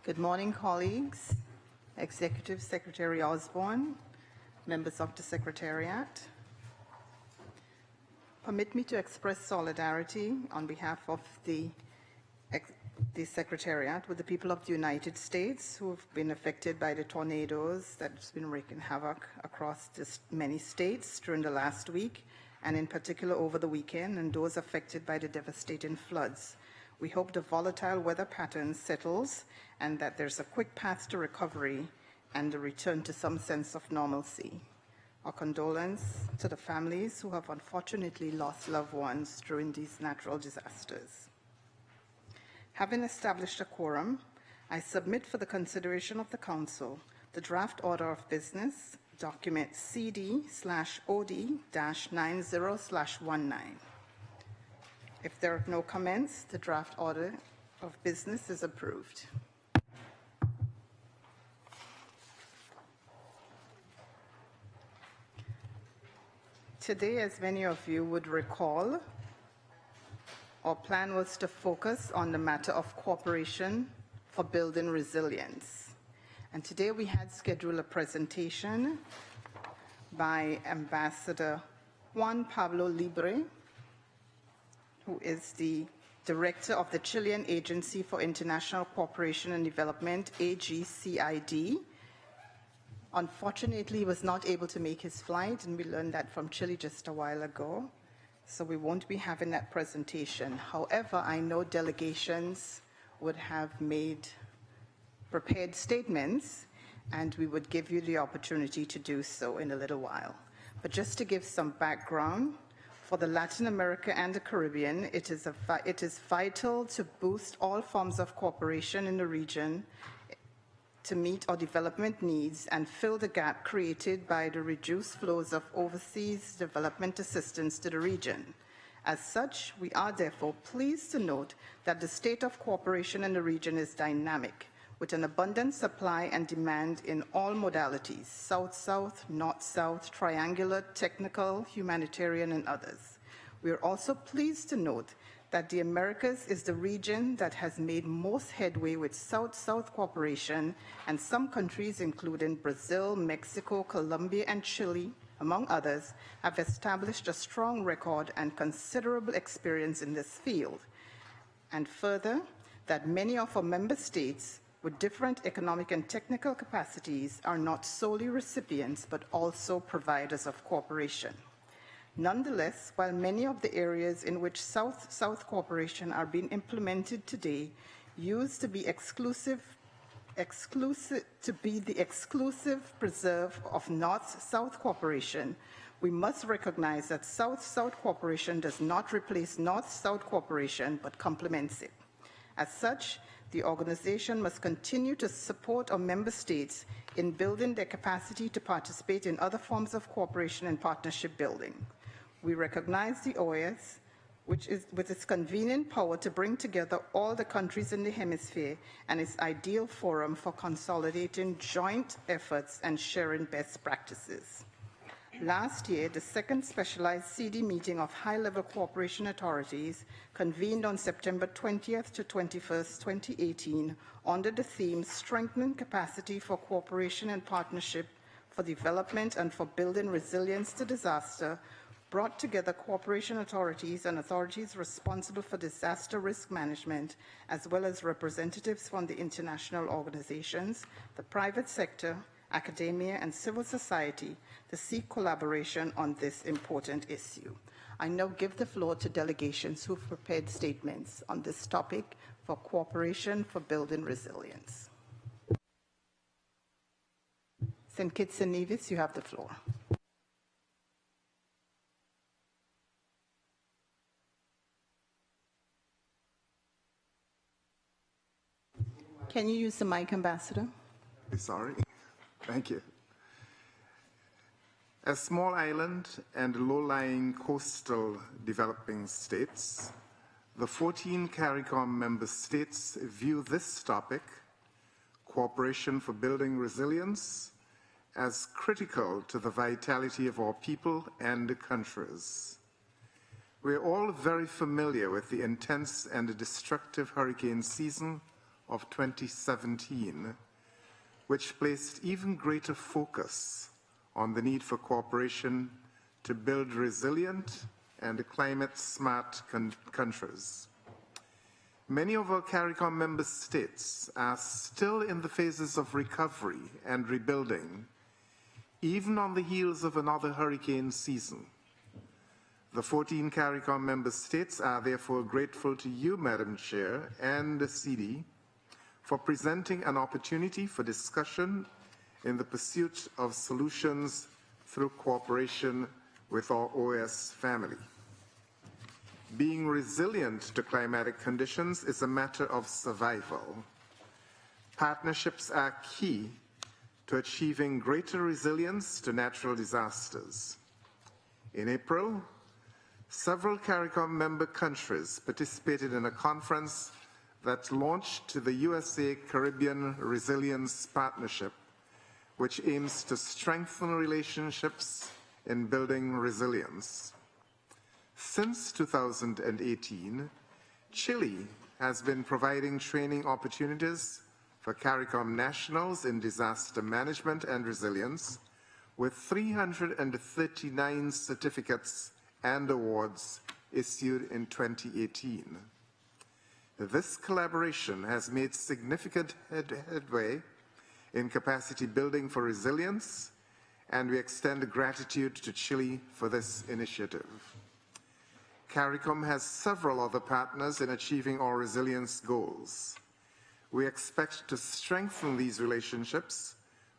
Good morning, colleagues, Executive Secretary Osborne, members of the Secretariat. Permit me to express solidarity on behalf of the Secretariat with the people of the United States who have been affected by the tornadoes that's been wreaking havoc across many states during the last week, and in particular over the weekend, and those affected by the devastating floods. We hope the volatile weather pattern settles and that there's a quick path to recovery and a return to some sense of normalcy. Our condolence to the families who have unfortunately lost loved ones during these natural disasters. Having established a quorum, I submit for the consideration of the Council the draft order of business, document CD/OD-90/19. If there are no comments, the draft order of business is approved. Today, as many of you would recall, our plan was to focus on the matter of cooperation for building resilience. And today we had scheduled a presentation by Ambassador Juan Pablo Lira, who is the Director of the Chilean Agency for International Cooperation and Development, AGCID. Unfortunately, he was not able to make his flight, and we learned that from Chile just a while ago. So we won't be having that presentation. However, I know delegations would have prepared statements, and we would give you the opportunity to do so in a little while. But just to give some background, for the Latin America and the Caribbean, it is vital to boost all forms of cooperation in the region to meet our development needs and fill the gap created by the reduced flows of overseas development assistance to the region. As such, we are therefore pleased to note that the state of cooperation in the region is dynamic, with an abundant supply and demand in all modalities: South-South, North-South, triangular, technical, humanitarian, and others. We are also pleased to note that the Americas is the region that has made most headway with South-South cooperation, and some countries, including Brazil, Mexico, Colombia, and Chile, among others, have established a strong record and considerable experience in this field. And further, that many of our member states with different economic and technical capacities are not solely recipients, but also providers of cooperation. Nonetheless, while many of the areas in which South-South cooperation are being implemented today used to be the exclusive preserve of North-South cooperation, we must recognize that South-South cooperation does not replace North-South cooperation, but complements it. As such, the organization must continue to support our member states in building their capacity to participate in other forms of cooperation and partnership building. We recognize the OAS, which is with its convenient power to bring together all the countries in the hemisphere, and its ideal forum for consolidating joint efforts and sharing best practices. Last year, the second specialized CIDI meeting of high-level cooperation authorities convened on September 20th to 21st, 2018, under the theme Strengthening Capacity for Cooperation and Partnership for Development and for Building Resilience to Disaster, brought together cooperation authorities and authorities responsible for disaster risk management, as well as representatives from the international organizations, the private sector, academia, and civil society to seek collaboration on this important issue. I now give the floor to delegations who've prepared statements on this topic for cooperation for building resilience. St. Kitts and Nevis, you have the floor. Can you use the mic, Ambassador? Sorry. Thank you. As small island and low-lying coastal developing states, the 14 CARICOM member states view this topic, cooperation for building resilience, as critical to the vitality of our people and countries. We are all very familiar with the intense and destructive hurricane season of 2017, which placed even greater focus on the need for cooperation to build resilient and climate-smart countries. Many of our CARICOM member states are still in the phases of recovery and rebuilding, even on the heels of another hurricane season. The 14 CARICOM member states are therefore grateful to you, Madam Chair, and CIDI for presenting an opportunity for discussion in the pursuit of solutions through cooperation with our OS family. Being resilient to climatic conditions is a matter of survival. Partnerships are key to achieving greater resilience to natural disasters. In April, several CARICOM member countries participated in a conference that launched the USA-Caribbean Resilience Partnership, which aims to strengthen relationships in building resilience. Since 2018, Chile has been providing training opportunities for CARICOM nationals in disaster management and resilience, with 339 certificates and awards issued in 2018. This collaboration has made significant headway in capacity building for resilience, and we extend gratitude to Chile for this initiative. CARICOM has several other partners in achieving our resilience goals. We expect to strengthen these relationships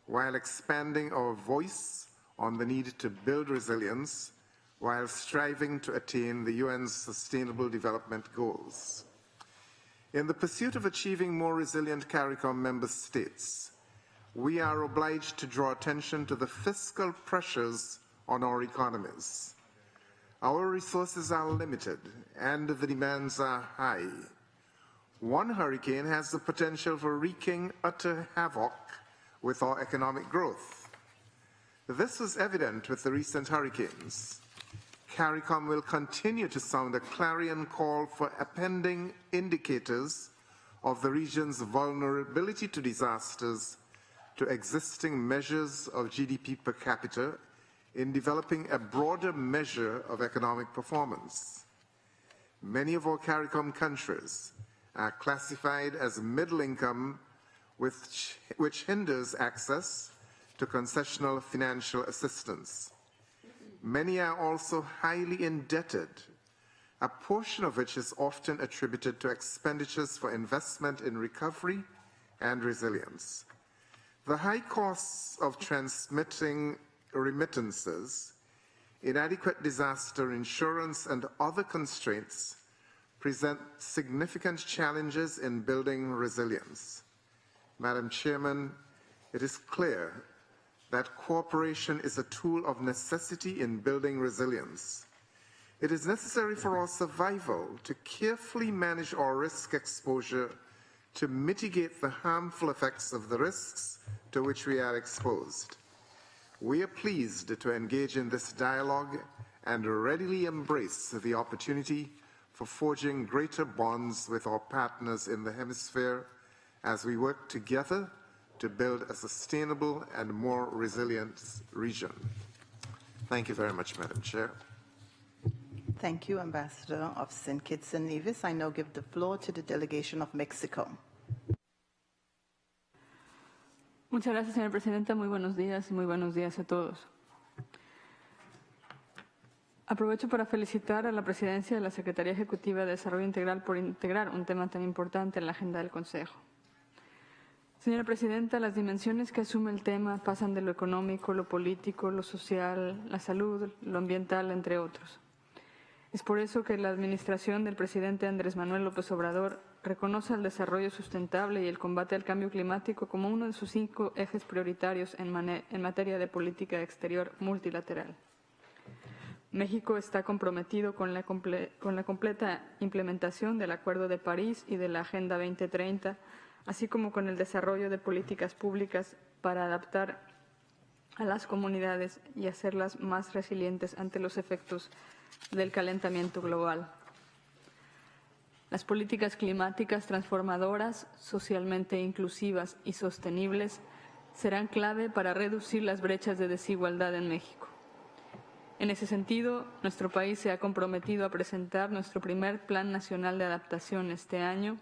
while expanding our voice on the need to build resilience while striving to attain the UN's Sustainable Development Goals. In the pursuit of achieving more resilient CARICOM member states, we are obliged to draw attention to the fiscal pressures on our economies. Our resources are limited and the demands are high. One hurricane has the potential for wreaking utter havoc with our economic growth. This was evident with the recent hurricanes. CARICOM will continue to sound a clarion call for appending indicators of the region's vulnerability to disasters to existing measures of GDP per capita in developing a broader measure of economic performance. Many of our CARICOM countries are classified as middle income, which hinders access to concessional financial assistance. Many are also highly indebted, a portion of which is often attributed to expenditures for investment in recovery and resilience. The high costs of transmitting remittances, inadequate disaster insurance, and other constraints present significant challenges in building resilience. Madam Chairman, it is clear that cooperation is a tool of necessity in building resilience. It is necessary for our survival to carefully manage our risk exposure to mitigate the harmful effects of the risks to which we are exposed. We are pleased to engage in this dialogue and readily embrace the opportunity for forging greater bonds with our partners in the hemisphere as we work together to build a sustainable and more resilient region. Thank you very much, Madam Chair. Thank you, Ambassador of St. Kitts and Nevis. I now give the floor to the delegation of Mexico. Muchas gracias, señora presidenta. Muy buenos días a todos. Aprovecho para felicitar a la presidencia de la Secretaría Ejecutiva de Desarrollo Integral por integrar un tema tan importante en la agenda del Consejo. Señora presidenta, las dimensiones que asume el tema pasan de lo económico, lo político, lo social, la salud, lo ambiental, entre otros. Es por eso que la administración del presidente Andrés Manuel López Obrador reconoce el desarrollo sustentable y el combate al cambio climático como uno de sus 5 ejes prioritarios en materia de política exterior multilateral. México está comprometido con la completa implementación del Acuerdo de París y de la Agenda 2030, así como con el desarrollo de políticas públicas para adaptar a las comunidades y hacerlas más resilientes ante los efectos del calentamiento global. Las políticas climáticas transformadoras, socialmente inclusivas y sostenibles serán clave para reducir las brechas de desigualdad en México. En ese sentido, nuestro país se ha comprometido a presentar nuestro primer Plan Nacional de Adaptación este año,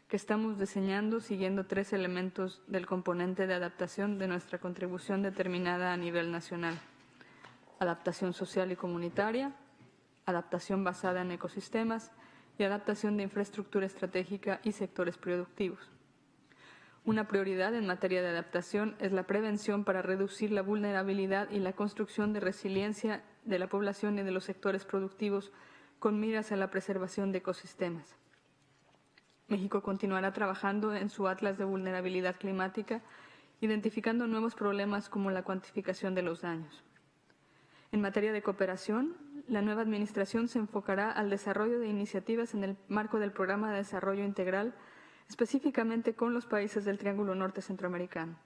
que estamos diseñando siguiendo 3 elementos del componente de adaptación de nuestra contribución determinada a nivel nacional: adaptación social y comunitaria, adaptación basada en ecosistemas y adaptación de infraestructura estratégica y sectores productivos. Una prioridad en materia de adaptación es la prevención para reducir la vulnerabilidad y la construcción de resiliencia de la población y de los sectores productivos con miras a la preservación de ecosistemas. México continuará trabajando en su Atlas de Vulnerabilidad Climática, identificando nuevos problemas como la cuantificación de los daños. En materia de cooperación, la nueva administración se enfocará al desarrollo de iniciativas en el marco del Programa de Desarrollo Integral, específicamente con los países del Triángulo Norte Centroamericano.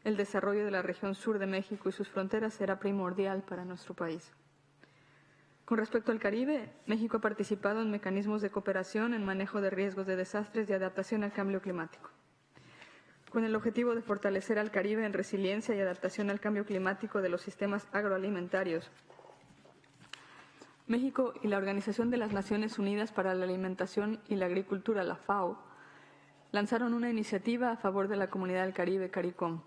El desarrollo de la región sur de México y sus fronteras será primordial para nuestro país. Con respecto al Caribe, México ha participado en mecanismos de cooperación en manejo de riesgos de desastres y adaptación al cambio climático. Con el objetivo de fortalecer al Caribe en resiliencia y adaptación al cambio climático de los sistemas agroalimentarios, México y la Organización de las Naciones Unidas para la Alimentación y la Agricultura, la FAO, lanzaron una iniciativa a favor de la Comunidad del Caribe, CARICOM.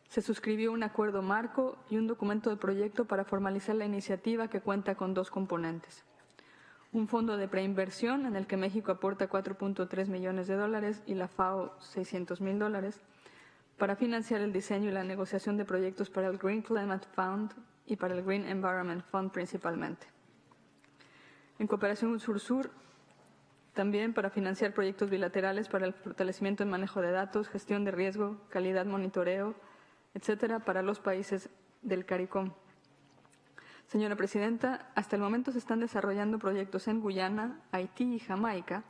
Se suscribió un acuerdo marco y un documento de proyecto para formalizar la iniciativa, que cuenta con 2 componentes. Un fondo de preinversión en el que México aporta $4.3 millones y la FAO $600,000 para financiar el diseño y la negociación de proyectos para el Green Climate Fund y para el Green Environment Fund principalmente. En cooperación sur-sur, también para financiar proyectos bilaterales para el fortalecimiento en manejo de datos, gestión de riesgo, calidad, monitoreo, etcétera, para los países del CARICOM. Señora Presidenta, hasta el momento se están desarrollando proyectos en Guyana, Haití y Jamaica,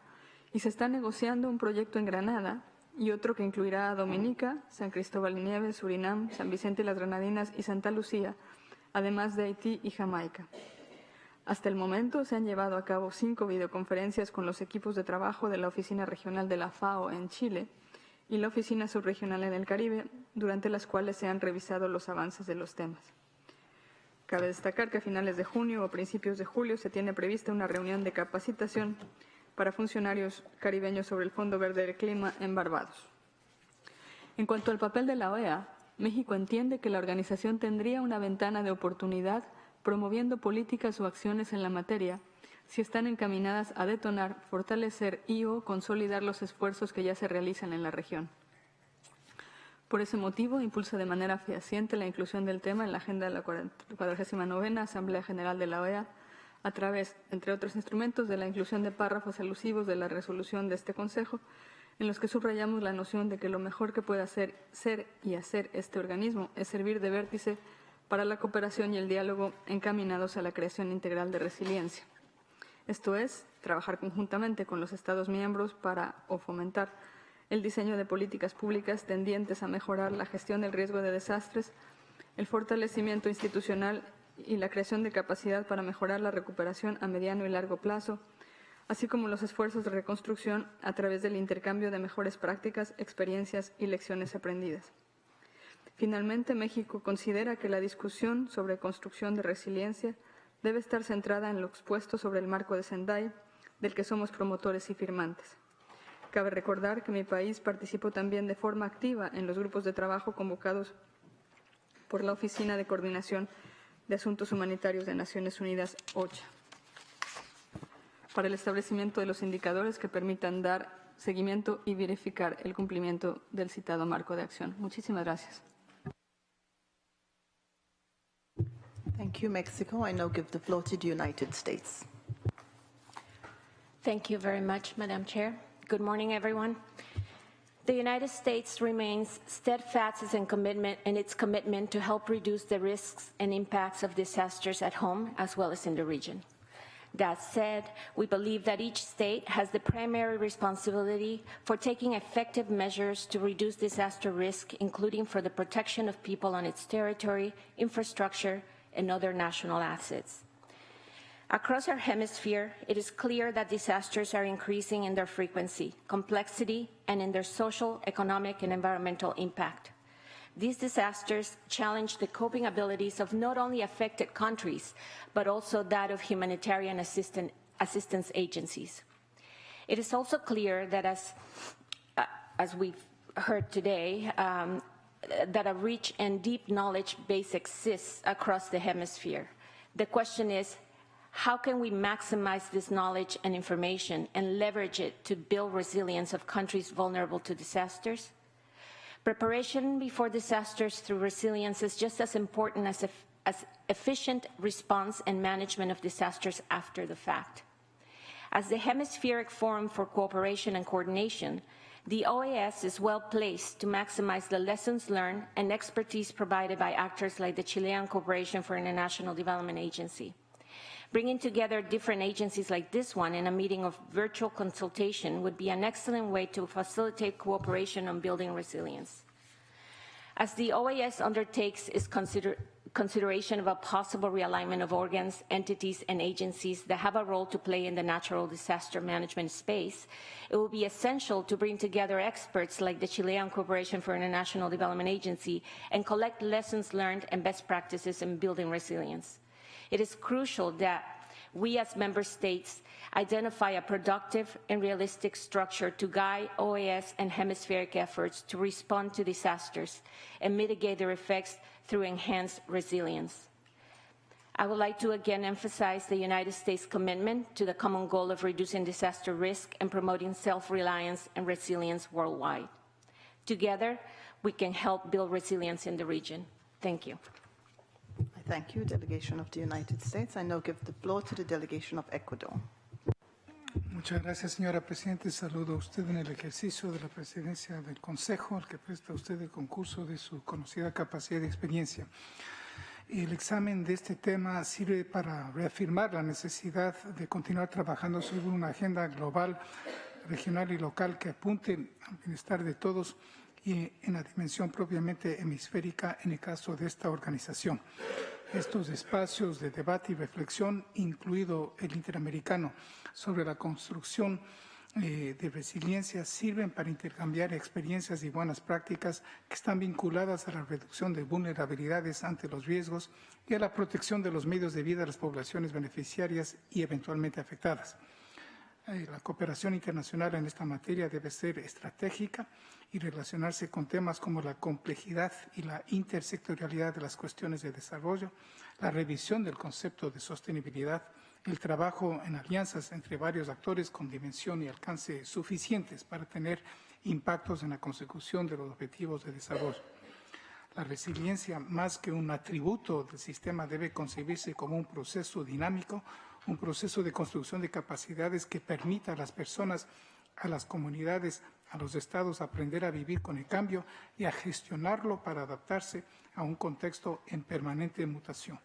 y se está negociando un proyecto en Granada y otro que incluirá a Dominica, San Cristóbal y Nieves, Surinam, San Vicente y las Granadinas y Santa Lucía, además de Haití y Jamaica. Hasta el momento se han llevado a cabo 5 videoconferencias con los equipos de trabajo de la Oficina Regional de la FAO en Chile y la Oficina Subregional en el Caribe, durante las cuales se han revisado los avances de los temas. Cabe destacar que a finales de junio o principios de julio se tiene prevista una reunión de capacitación para funcionarios caribeños sobre el Fondo Verde del Clima en Barbados. En cuanto al papel de la OEA, México entiende que la organización tendría una ventana de oportunidad promoviendo políticas o acciones en la materia si están encaminadas a detonar, fortalecer y/o consolidar los esfuerzos que ya se realizan en la región. Por ese motivo, impulsa de manera fehaciente la inclusión del tema en la agenda de la 49ª Asamblea General de la OEA, a través, entre otros instrumentos, de la inclusión de párrafos alusivos de la resolución de este Consejo, en los que subrayamos la noción de que lo mejor que puede ser y hacer este organismo es servir de vértice para la cooperación y el diálogo encaminados a la creación integral de resiliencia. Esto es, trabajar conjuntamente con los Estados miembros para fomentar el diseño de políticas públicas tendientes a mejorar la gestión del riesgo de desastres, el fortalecimiento institucional y la creación de capacidad para mejorar la recuperación a mediano y largo plazo, así como los esfuerzos de reconstrucción a través del intercambio de mejores prácticas, experiencias y lecciones aprendidas. Finalmente, México considera que la discusión sobre construcción de resiliencia debe estar centrada en lo expuesto sobre el marco de Sendai, del que somos promotores y firmantes. Cabe recordar que mi país participó también de forma activa en los grupos de trabajo convocados por la Oficina de Coordinación de Asuntos Humanitarios de Naciones Unidas, OCHA, para el establecimiento de los indicadores que permitan dar seguimiento y verificar el cumplimiento del citado marco de acción. Muchísimas gracias. Thank you, Mexico. I now give the floor to the United States. Thank you very much, Madam Chair. Good morning, everyone. The United States remains steadfast in its commitment to help reduce the risks and impacts of disasters at home as well as in the region. That said, we believe that each state has the primary responsibility for taking effective measures to reduce disaster risk, including for the protection of people on its territory, infrastructure, and other national assets. Across our hemisphere, it is clear that disasters are increasing in their frequency, complexity, and in their social, economic, and environmental impact. These disasters challenge the coping abilities of not only affected countries, but also that of humanitarian assistance agencies. It is also clear that as we've heard today, that a rich and deep knowledge base exists across the hemisphere. The question is, how can we maximize this knowledge and information and leverage it to build resilience of countries vulnerable to disasters? Preparation before disasters through resilience is just as important as efficient response and management of disasters after the fact. As the Hemispheric Forum for Cooperation and Coordination, the OAS is well placed to maximize the lessons learned and expertise provided by actors like the Chilean Cooperation for International Development Agency. Bringing together different agencies like this one in a meeting of virtual consultation would be an excellent way to facilitate cooperation on building resilience. As the OAS undertakes its consideration of a possible realignment of organs, entities, and agencies that have a role to play in the natural disaster management space, it will be essential to bring together experts like the Chilean Cooperation for International Development Agency and collect lessons learned and best practices in building resilience. It is crucial that we as member states identify a productive and realistic structure to guide OAS and hemispheric efforts to respond to disasters and mitigate their effects through enhanced resilience. I would like to again emphasize the United States' commitment to the common goal of reducing disaster risk and promoting self-reliance and resilience worldwide. Together, we can help build resilience in the region. Thank you. Thank you, Delegation of the United States. I now give the floor to the Delegation of Ecuador. Muchas gracias, señora Presidente. Saludo a usted en el ejercicio de la presidencia del Consejo, al que presta usted el concurso de su conocida capacidad y experiencia. El examen de este tema sirve para reafirmar la necesidad de continuar trabajando sobre una agenda global, regional y local que apunte al bienestar de todos y en la dimensión propiamente hemisférica en el caso de esta organización. Estos espacios de debate y reflexión, incluido el Interamericano, sobre la construcción de resiliencia, sirven para intercambiar experiencias y buenas prácticas que están vinculadas a la reducción de vulnerabilidades ante los riesgos y a la protección de los medios de vida de las poblaciones beneficiarias y eventualmente afectadas. La cooperación internacional en esta materia debe ser estratégica y relacionarse con temas como la complejidad y la intersectorialidad de las cuestiones de desarrollo, la revisión del concepto de sostenibilidad, el trabajo en alianzas entre varios actores con dimensión y alcance suficientes para tener impactos en la consecución de los objetivos de desarrollo. La resiliencia, más que un atributo del sistema, debe concebirse como un proceso dinámico, un proceso de construcción de capacidades que permita a las personas, a las comunidades, a los estados aprender a vivir con el cambio y a gestionarlo para adaptarse a un contexto en permanente mutación.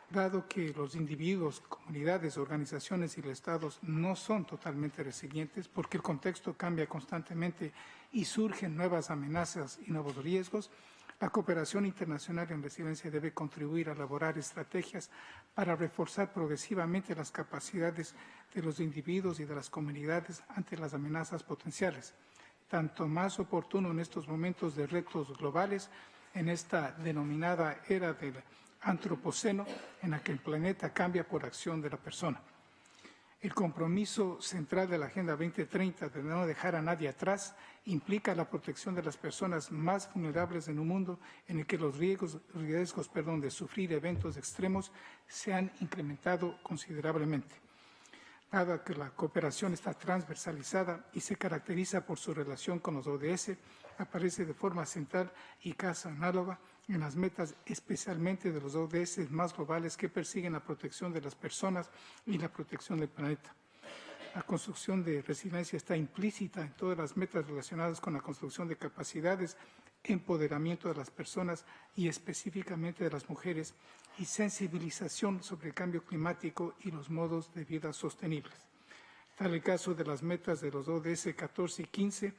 Dado que los individuos, comunidades, organizaciones y los estados no son totalmente resilientes porque el contexto cambia constantemente y surgen nuevas amenazas y nuevos riesgos, la cooperación internacional en resiliencia debe contribuir a elaborar estrategias para reforzar progresivamente las capacidades de los individuos y de las comunidades ante las amenazas potenciales, tanto más oportuno en estos momentos de retos globales, en esta denominada era del antropoceno, en la que el planeta cambia por acción de la persona. El compromiso central de la Agenda 2030 de no dejar a nadie atrás implica la protección de las personas más vulnerables en un mundo en el que los riesgos de sufrir eventos extremos se han incrementado considerablemente. Dado que la cooperación está transversalizada y se caracteriza por su relación con los ODS, aparece de forma central y casi análoga en las metas especialmente de los ODS más globales que persiguen la protección de las personas y la protección del planeta. La construcción de resiliencia está implícita en todas las metas relacionadas con la construcción de capacidades, empoderamiento de las personas y específicamente de las mujeres y sensibilización sobre el cambio climático y los modos de vida sostenibles. Tal el caso de las metas de los ODS 14 y 15,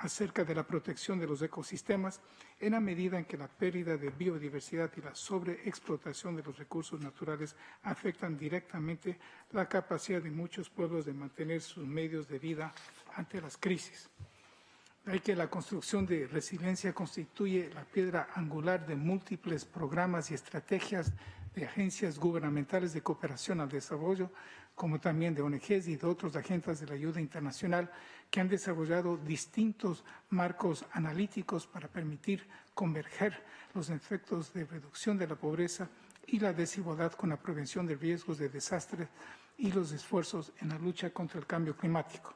acerca de la protección de los ecosistemas en la medida en que la pérdida de biodiversidad y la sobreexplotación de los recursos naturales afectan directamente la capacidad de muchos pueblos de mantener sus medios de vida ante las crisis. Hay que la construcción de resiliencia constituye la piedra angular de múltiples programas y estrategias de agencias gubernamentales de cooperación al desarrollo, como también de ONGs y de otros agentes de la ayuda internacional que han desarrollado distintos marcos analíticos para permitir converger los efectos de reducción de la pobreza y la desigualdad con la prevención de riesgos de desastres y los esfuerzos en la lucha contra el cambio climático.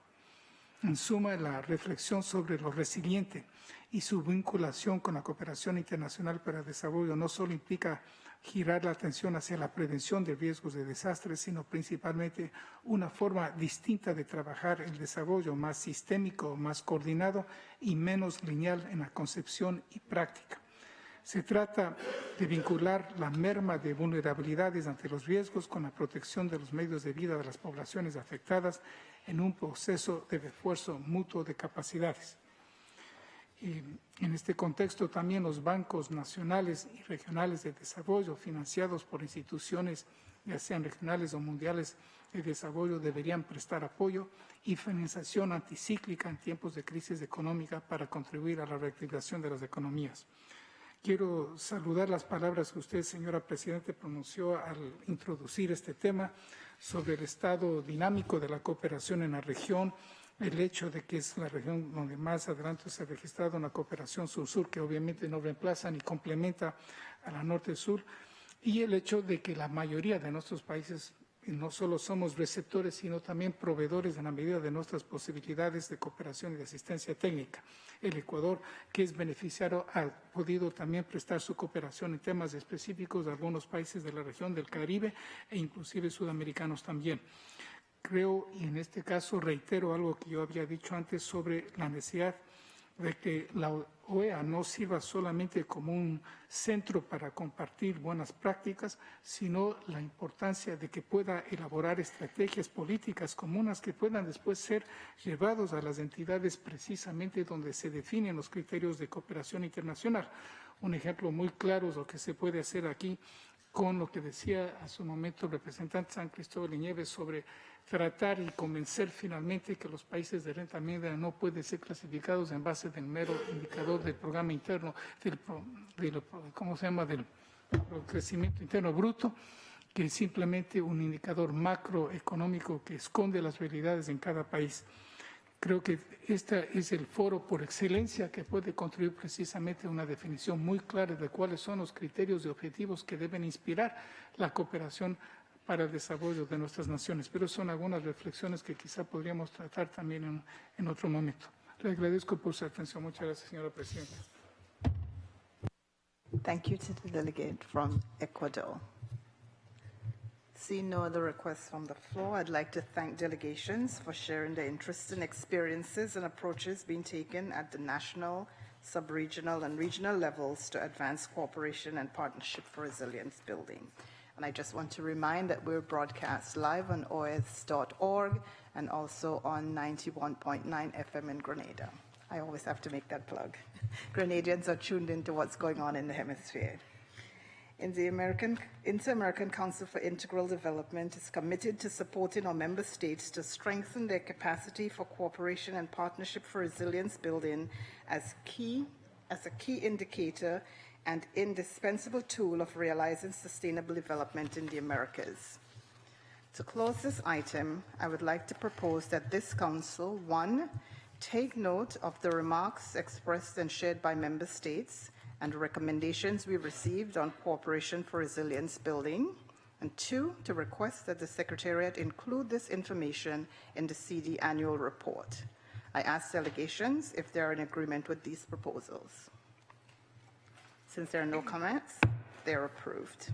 En suma, la reflexión sobre lo resiliente y su vinculación con la cooperación internacional para el desarrollo no solo implica girar la atención hacia la prevención de riesgos de desastres, sino principalmente una forma distinta de trabajar el desarrollo, más sistémico, más coordinado y menos lineal en la concepción y práctica. Se trata de vincular la merma de vulnerabilidades ante los riesgos con la protección de los medios de vida de las poblaciones afectadas en un proceso de refuerzo mutuo de capacidades. Y en este contexto también los bancos nacionales y regionales de desarrollo financiados por instituciones, ya sean regionales o mundiales de desarrollo, deberían prestar apoyo y financiación anticíclica en tiempos de crisis económica para contribuir a la reactivación de las economías. Quiero saludar las palabras que usted, señora Presidenta, pronunció al introducir este tema sobre el estado dinámico de la cooperación en la región, el hecho de que es la región donde más adelante se ha registrado una cooperación sur-sur, que obviamente no reemplaza ni complementa a la norte-sur, y el hecho de que la mayoría de nuestros países no solo somos receptores, sino también proveedores en la medida de nuestras posibilidades de cooperación y de asistencia técnica. El Ecuador, que es beneficiario, ha podido también prestar su cooperación en temas específicos de algunos países de la región del Caribe e inclusive sudamericanos también. Creo, y en este caso reitero algo que yo había dicho antes sobre la necesidad de que la OEA no sirva solamente como un centro para compartir buenas prácticas, sino la importancia de que pueda elaborar estrategias políticas comunes que puedan después ser llevados a las entidades precisamente donde se definen los criterios de cooperación internacional. Un ejemplo muy claro es lo que se puede hacer aquí con lo que decía a su momento el representante San Cristóbal y Nieves sobre tratar y convencer finalmente que los países de renta media no pueden ser clasificados en base del mero indicador del programa interno, del crecimiento interno bruto, que es simplemente un indicador macroeconómico que esconde las realidades en cada país. Creo que este es el foro por excelencia que puede contribuir precisamente a una definición muy clara de cuáles son los criterios y objetivos que deben inspirar la cooperación para el desarrollo de nuestras naciones. Pero son algunas reflexiones que quizá podríamos tratar también en otro momento. Le agradezco por su atención. Muchas gracias, señora Presidenta. Thank you to the delegate from Ecuador. Seeing no other requests from the floor, I'd like to thank delegations for sharing their interests and experiences and approaches being taken at the national, sub-regional, and regional levels to advance cooperation and partnership for resilience building. And I just want to remind that we're broadcast live on OS.org and also on 91.9 FM in Grenada. I always have to make that plug. Grenadians are tuned into what's going on in the hemisphere. In the Interamerican Council for Integral Development is committed to supporting our member states to strengthen their capacity for cooperation and partnership for resilience building as a key indicator and indispensable tool of realizing sustainable development in the Americas. To close this item, I would like to propose that this Council, 1, take note of the remarks expressed and shared by member states and recommendations we received on cooperation for resilience building, and 2, to request that the Secretariat include this information in the CIDI annual report. I ask delegations if they are in agreement with these proposals. Since there are no comments, they are approved.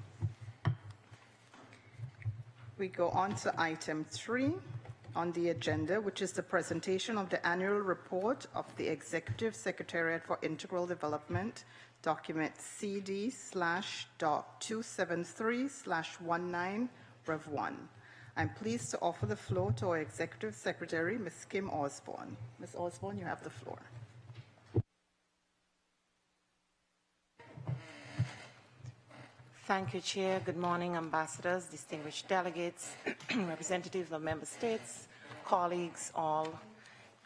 We go on to item 3 on the agenda, which is the presentation of the annual report of the Executive Secretariat for Integral Development, document CD/.273/19 Rev 1. I'm pleased to offer the floor to our Executive Secretary, Ms. Kim Osborne. Ms. Osborne, you have the floor. Thank you, Chair. Good morning, ambassadors, distinguished delegates, representatives of member states, colleagues, all.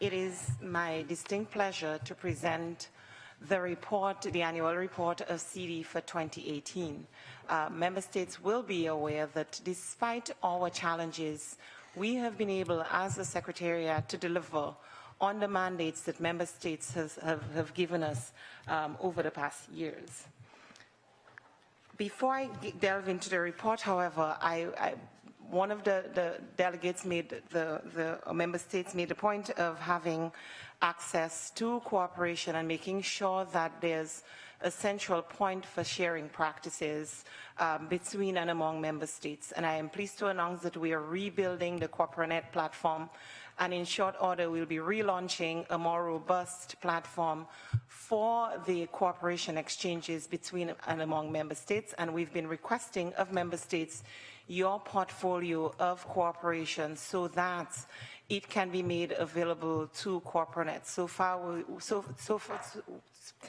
It is my distinct pleasure to present the report, the annual report of CIDI for 2018. Member states will be aware that despite our challenges, we have been able, as the Secretariat, to deliver on the mandates that member states have given us over the past years. Before I delve into the report, however, one of the delegates made, the member states made the point of having access to cooperation and making sure that there's a central point for sharing practices between and among member states. And I am pleased to announce that we are rebuilding the CooperaNet platform, and in short order we'll be relaunching a more robust platform for the cooperation exchanges between and among member states. And we've been requesting of member states your portfolio of cooperation so that it can be made available to CooperaNet. So far,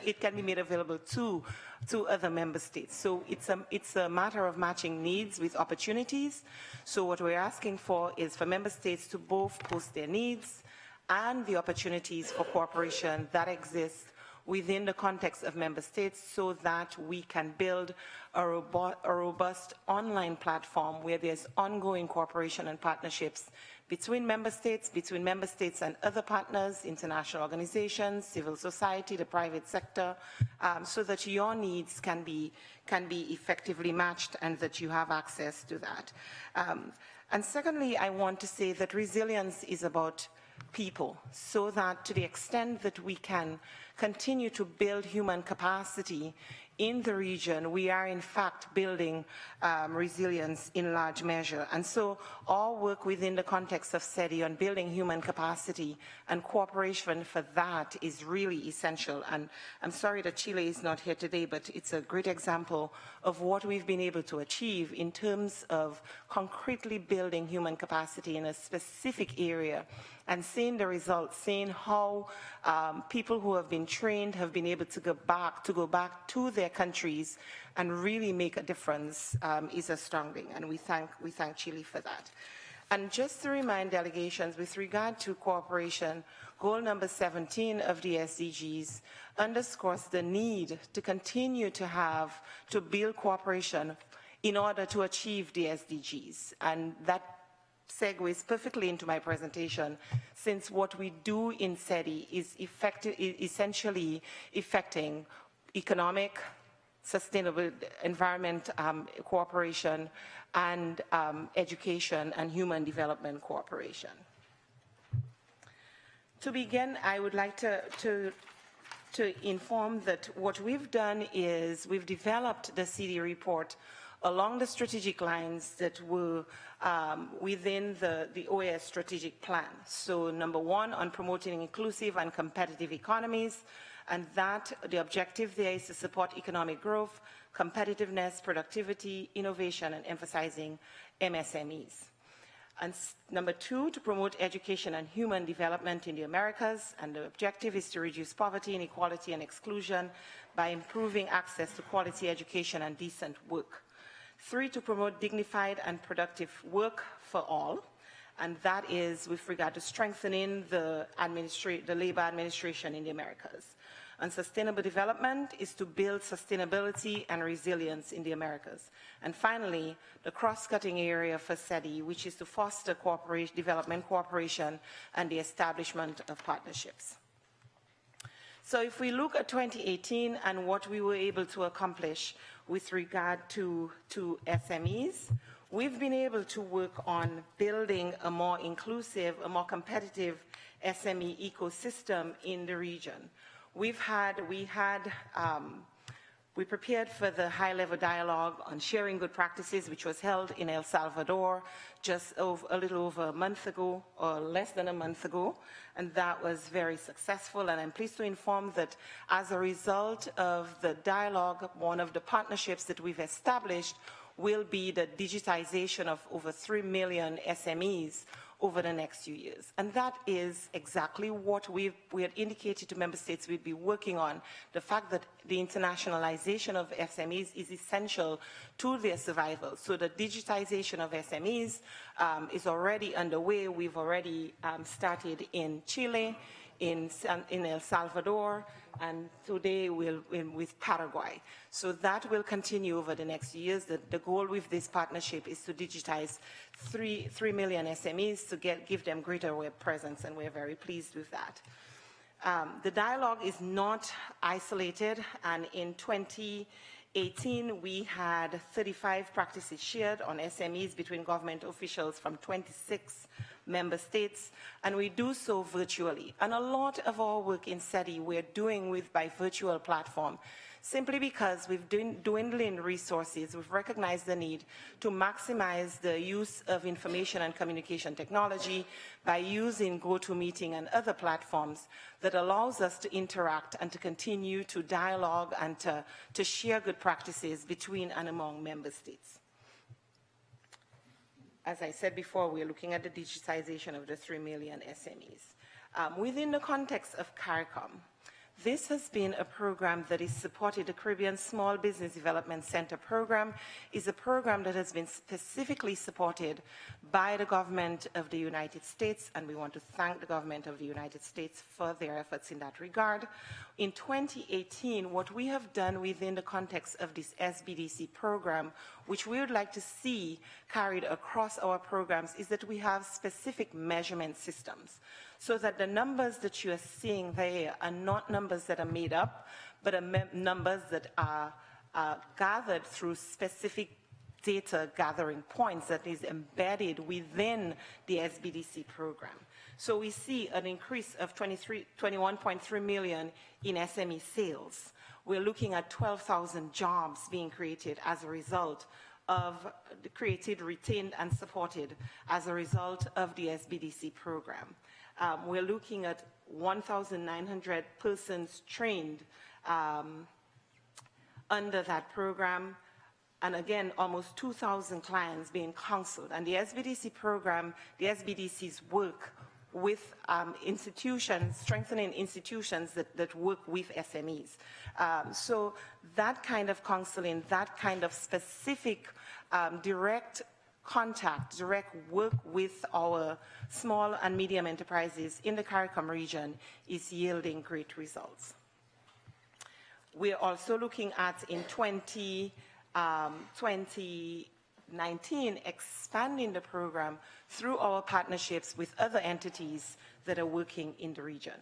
it can be made available to other member states. So it's a matter of matching needs with opportunities. So what we're asking for is for member states to both post their needs and the opportunities for cooperation that exist within the context of member states so that we can build a robust online platform where there's ongoing cooperation and partnerships between member states and other partners, international organizations, civil society, the private sector, so that your needs can be effectively matched and that you have access to that. And secondly, I want to say that resilience is about people, so that to the extent that we can continue to build human capacity in the region, we are in fact building resilience in large measure. And so our work within the context of CIDI on building human capacity and cooperation for that is really essential. And I'm sorry that Chile is not here today, but it's a great example of what we've been able to achieve in terms of concretely building human capacity in a specific area and seeing the results, seeing how people who have been trained have been able to go back to their countries and really make a difference is astounding, and we thank Chile for that. And just to remind delegations, with regard to cooperation, goal number 17 of the SDGs underscores the need to continue to build cooperation in order to achieve the SDGs, and that segues perfectly into my presentation, since what we do in CIDI is essentially affecting economic, sustainable environment cooperation, and education and human development cooperation. To begin, I would like to inform that what we've done is we've developed the CIDI report along the strategic lines that were within the OAS strategic plan. So number one, on promoting inclusive and competitive economies, and that the objective there is to support economic growth, competitiveness, productivity, innovation, and emphasizing MSMEs. And number two, to promote education and human development in the Americas, and the objective is to reduce poverty, inequality, and exclusion by improving access to quality education and decent work. Three, to promote dignified and productive work for all, and that is with regard to strengthening the labor administration in the Americas. And sustainable development is to build sustainability and resilience in the Americas. And finally, the cross-cutting area for CIDI, which is to foster development cooperation and the establishment of partnerships. So if we look at 2018 and what we were able to accomplish with regard to SMEs, we've been able to work on building a more inclusive, a more competitive SME ecosystem in the region. We prepared for the high-level dialogue on sharing good practices, which was held in El Salvador just a little over a month ago, or less than a month ago, and that was very successful. And I'm pleased to inform that as a result of the dialogue, one of the partnerships that we've established will be the digitization of over 3 million SMEs over the next few years. And that is exactly what we had indicated to member states we'd be working on, the fact that the internationalization of SMEs is essential to their survival. So the digitization of SMEs is already underway. We've already started in Chile, in El Salvador, and today with Paraguay. So that will continue over the next years. The goal with this partnership is to digitize 3 million SMEs to give them greater web presence, and we're very pleased with that. The dialogue is not isolated, and in 2018, we had 35 practices shared on SMEs between government officials from 26 member states, and we do so virtually. And a lot of our work in CIDI we're doing by virtual platform, simply because we've dwindling resources. We've recognized the need to maximize the use of information and communication technology by using GoToMeeting and other platforms that allows us to interact and to continue to dialogue and to share good practices between and among member states. As I said before, we're looking at the digitization of the 3 million SMEs. Within the context of CARICOM, this has been a program that is supported. The Caribbean Small Business Development Center program is a program that has been specifically supported by the government of the United States, and we want to thank the government of the United States for their efforts in that regard. In 2018, what we have done within the context of this SBDC program, which we would like to see carried across our programs, is that we have specific measurement systems, so that the numbers that you are seeing there are not numbers that are made up, but are numbers that are gathered through specific data gathering points that is embedded within the SBDC program. So we see an increase of 21.3 million in SME sales. We're looking at 12,000 jobs being created as a result of created, retained, and supported as a result of the SBDC program. We're looking at 1,900 persons trained under that program, and again, almost 2,000 clients being counseled. And the SBDC program, the SBDC's work with institutions, strengthening institutions that work with SMEs. So that kind of counseling, that kind of specific direct contact, direct work with our small and medium enterprises in the CARICOM region is yielding great results. We're also looking at, in 2019, expanding the program through our partnerships with other entities that are working in the region.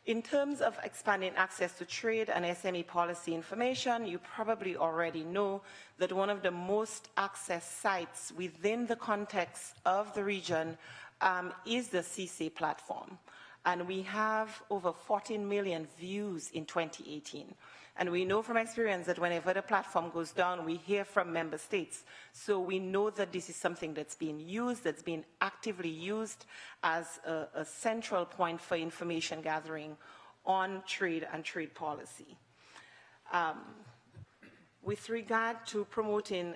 In terms of expanding access to trade and SME policy information, you probably already know that one of the most accessed sites within the context of the region is the CICE platform. And we have over 14 million views in 2018. And we know from experience that whenever the platform goes down, we hear from member states. So we know that this is something that's being used, that's being actively used as a central point for information gathering on trade and trade policy. With regard to promoting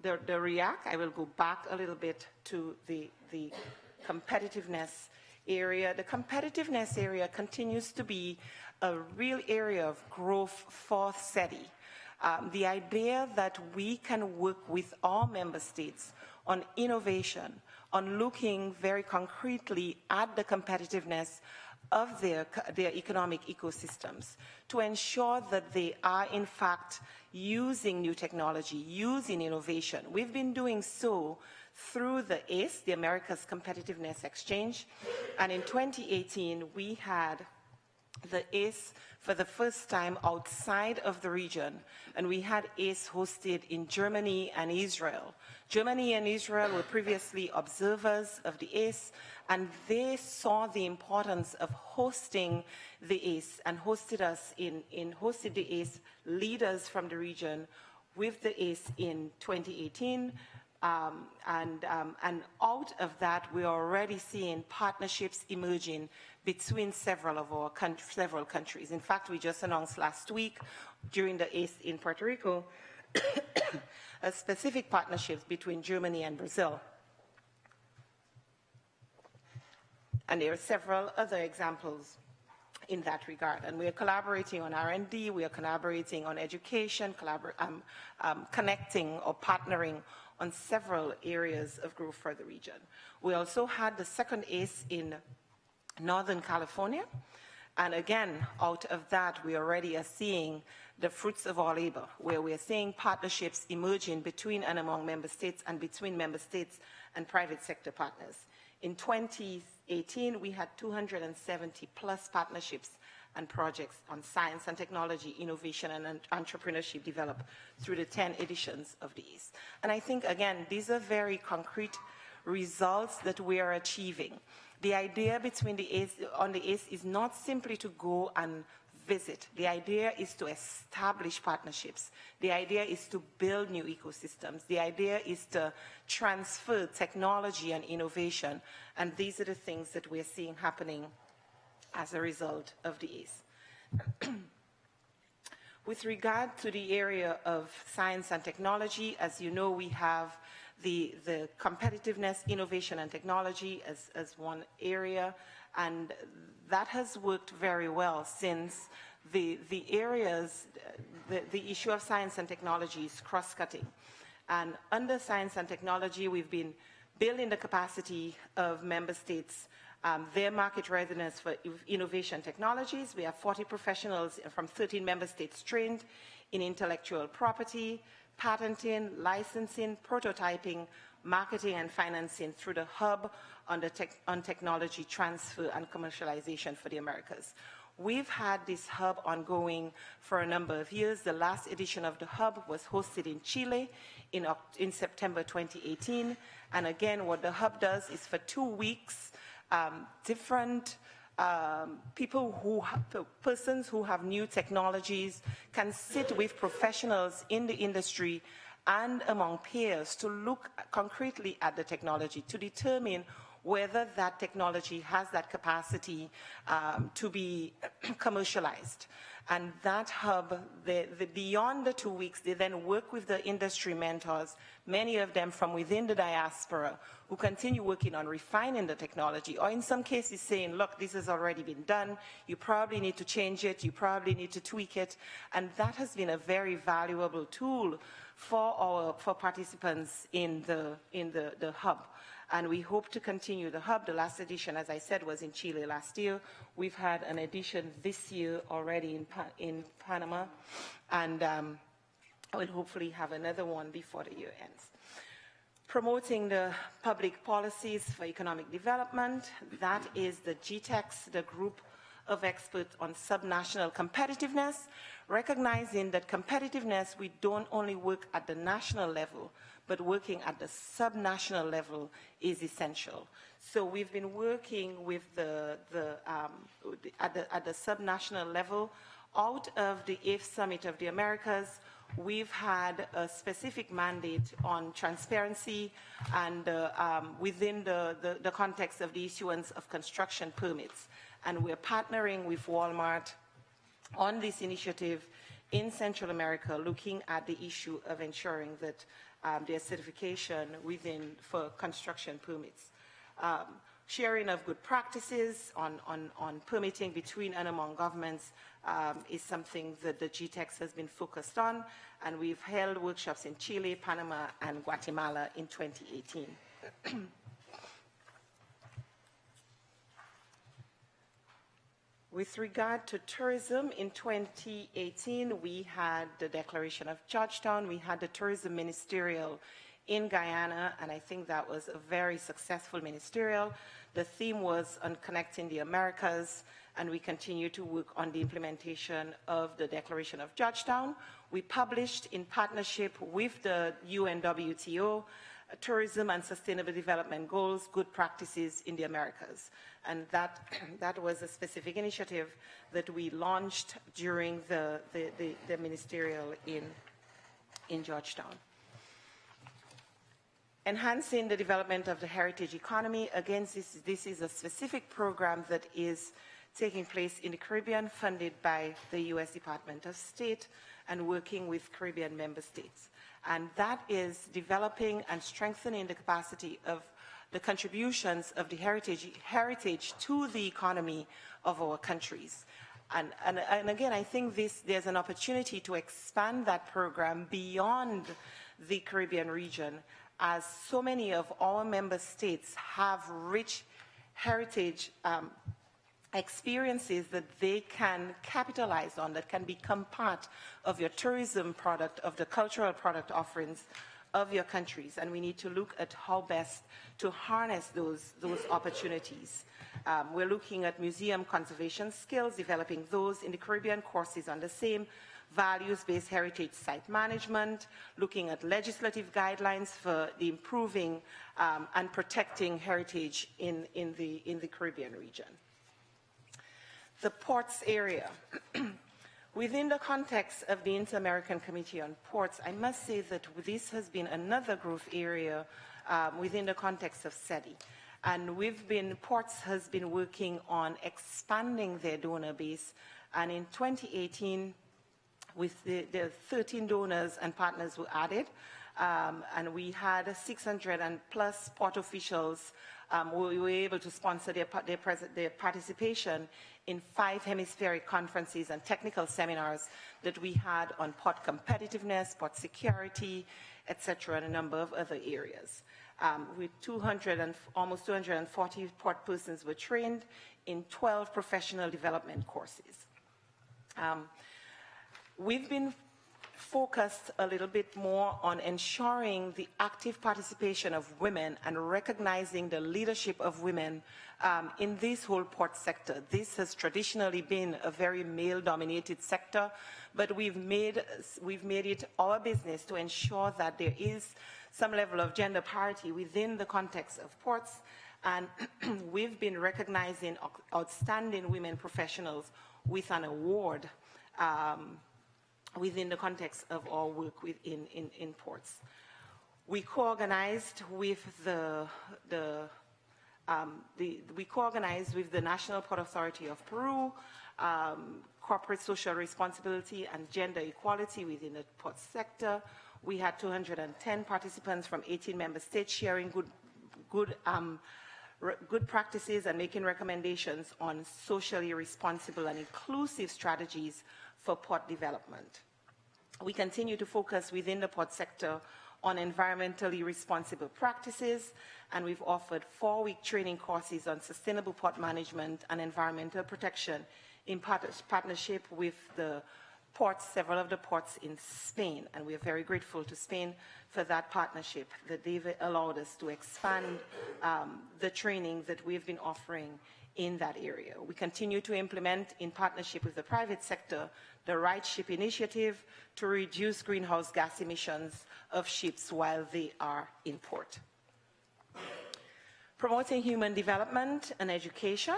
the REAC, I will go back a little bit to the competitiveness area. The competitiveness area continues to be a real area of growth for CIDI. The idea that we can work with all member states on innovation, on looking very concretely at the competitiveness of their economic ecosystems to ensure that they are in fact using new technology, using innovation. We've been doing so through the ACE, the America's Competitiveness Exchange, and in 2018 we had the ACE for the first time outside of the region, and we had ACE hosted in Germany and Israel. Germany and Israel were previously observers of the ACE, and they saw the importance of hosting the ACE and hosted the ACE leaders from the region with the ACE in 2018. And out of that, we're already seeing partnerships emerging between several countries. In fact, we just announced last week during the ACE in Puerto Rico a specific partnership between Germany and Brazil. And there are several other examples in that regard. And we are collaborating on R&D, we are collaborating on education, connecting or partnering on several areas of growth for the region. We also had the second ACE in Northern California. And again, out of that, we already are seeing the fruits of our labor, where we are seeing partnerships emerging between and among member states and between member states and private sector partners. In 2018, we had 270 plus partnerships and projects on science and technology, innovation and entrepreneurship developed through the 10 editions of the ACE. And I think, again, these are very concrete results that we are achieving. The idea between the ACE, on the ACE is not simply to go and visit. The idea is to establish partnerships. The idea is to build new ecosystems. The idea is to transfer technology and innovation. And these are the things that we're seeing happening as a result of the ACE. With regard to the area of science and technology, as you know, we have the competitiveness, innovation, and technology as one area, and that has worked very well since the issue of science and technology is cross-cutting. And under science and technology, we've been building the capacity of member states, their market readiness for innovation technologies. We have 40 professionals from 13 member states trained in intellectual property, patenting, licensing, prototyping, marketing, and financing through the hub on technology transfer and commercialization for the Americas. We've had this hub ongoing for a number of years. The last edition of the hub was hosted in Chile in September 2018. And again, what the hub does is for 2 weeks, different persons who have new technologies can sit with professionals in the industry and among peers to look concretely at the technology to determine whether that technology has that capacity to be commercialized. And that hub, beyond the 2 weeks, they then work with the industry mentors, many of them from within the diaspora, who continue working on refining the technology, or in some cases saying, look, this has already been done, you probably need to change it, you probably need to tweak it. And that has been a very valuable tool for participants in the hub. And we hope to continue the hub. The last edition, as I said, was in Chile last year. We've had an edition this year already in Panama, and we'll hopefully have another one before the year ends. Promoting the public policies for economic development, that is the GTEx, the group of experts on subnational competitiveness, recognizing that competitiveness, we don't only work at the national level, but working at the subnational level is essential. So we've been working with at the subnational level. Out of the 8th Summit of the Americas, we've had a specific mandate on transparency and within the context of the issuance of construction permits. And we're partnering with Walmart on this initiative in Central America, looking at the issue of ensuring that their certification for construction permits. Sharing of good practices on permitting between and among governments is something that the GTEx has been focused on, and we've held workshops in Chile, Panama, and Guatemala in 2018. With regard to tourism, in 2018, we had the Declaration of Georgetown. We had the Tourism Ministerial in Guyana, and I think that was a very successful ministerial. The theme was on connecting the Americas, and we continue to work on the implementation of the Declaration of Georgetown. We published, in partnership with the UNWTO, Tourism and Sustainable Development Goals, Good Practices in the Americas. And that was a specific initiative that we launched during the ministerial in Georgetown. Enhancing the development of the heritage economy. Again, this is a specific program that is taking place in the Caribbean, funded by the U.S. Department of State and working with Caribbean member states. And that is developing and strengthening the capacity of the contributions of the heritage to the economy of our countries. And again, I think there's an opportunity to expand that program beyond the Caribbean region, as so many of our member states have rich heritage experiences that they can capitalize on, that can become part of your tourism product, of the cultural product offerings of your countries. And we need to look at how best to harness those opportunities. We're looking at museum conservation skills, developing those in the Caribbean courses on the same values-based heritage site management, looking at legislative guidelines for the improving and protecting heritage in the Caribbean region. The ports area. Within the context of the Interamerican Committee on Ports, I must say that this has been another growth area within the context of CIDI. And Ports has been working on expanding their donor base. And in 2018, with the 13 donors and partners were added, and we had 600 and plus port officials we were able to sponsor their participation in 5 hemispheric conferences and technical seminars that we had on port competitiveness, port security, etc., and a number of other areas. With almost 240 port persons were trained in 12 professional development courses. We've been focused a little bit more on ensuring the active participation of women and recognizing the leadership of women in this whole port sector. This has traditionally been a very male-dominated sector, but we've made it our business to ensure that there is some level of gender parity within the context of ports, and we've been recognizing outstanding women professionals with an award within the context of our work in ports. We co-organized with the National Port Authority of Peru, corporate social responsibility and gender equality within the port sector. We had 210 participants from 18 member states sharing good practices and making recommendations on socially responsible and inclusive strategies for port development. We continue to focus within the port sector on environmentally responsible practices, and we've offered 4-week training courses on sustainable port management and environmental protection in partnership with the ports, several of the ports in Spain, and we are very grateful to Spain for that partnership, that they've allowed us to expand the training that we've been offering in that area. We continue to implement, in partnership with the private sector, the Right Ship Initiative to reduce greenhouse gas emissions of ships while they are in port. Promoting human development and education.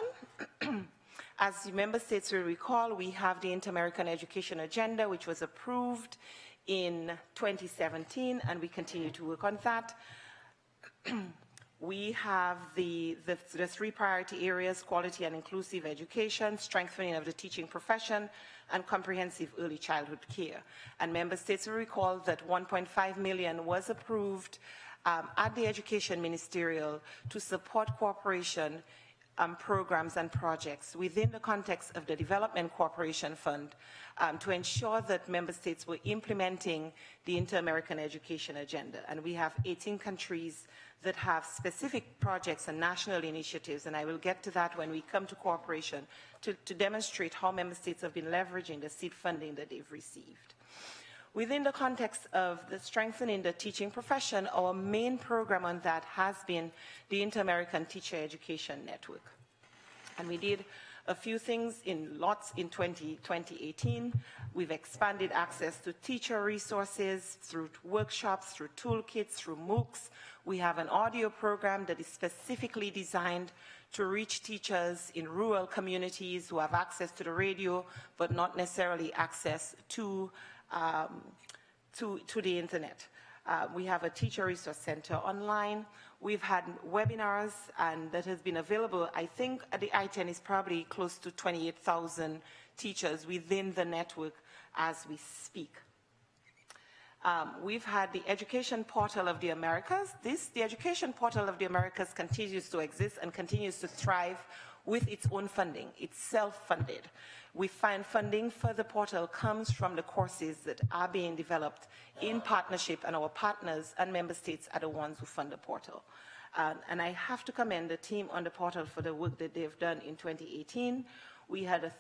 As the member states will recall, we have the Inter-American Education Agenda, which was approved in 2017, and we continue to work on that. We have the 3 priority areas: quality and inclusive education, strengthening of the teaching profession, and comprehensive early childhood care. And member states will recall that 1.5 million was approved at the Education Ministerial to support cooperation programs and projects within the context of the Development Cooperation Fund to ensure that member states were implementing the Inter-American Education Agenda. And we have 18 countries that have specific projects and national initiatives, and I will get to that when we come to cooperation to demonstrate how member states have been leveraging the seed funding that they've received. Within the context of the strengthening the teaching profession, our main program on that has been the Inter-American Teacher Education Network. And we did a few things in lots in 2018. We've expanded access to teacher resources through workshops, through toolkits, through MOOCs. We have an audio program that is specifically designed to reach teachers in rural communities who have access to the radio, but not necessarily access to the internet. We have a teacher resource center online. We've had webinars, and that has been available. I think at the I-10 is probably close to 28,000 teachers within the network as we speak. We've had the Education Portal of the Americas. The Education Portal of the Americas continues to exist and continues to thrive with its own funding. It's self-funded. We find funding for the portal comes from the courses that are being developed in partnership, and our partners and member states are the ones who fund the portal. And I have to commend the team on the portal for the work that they've done in 2018. We had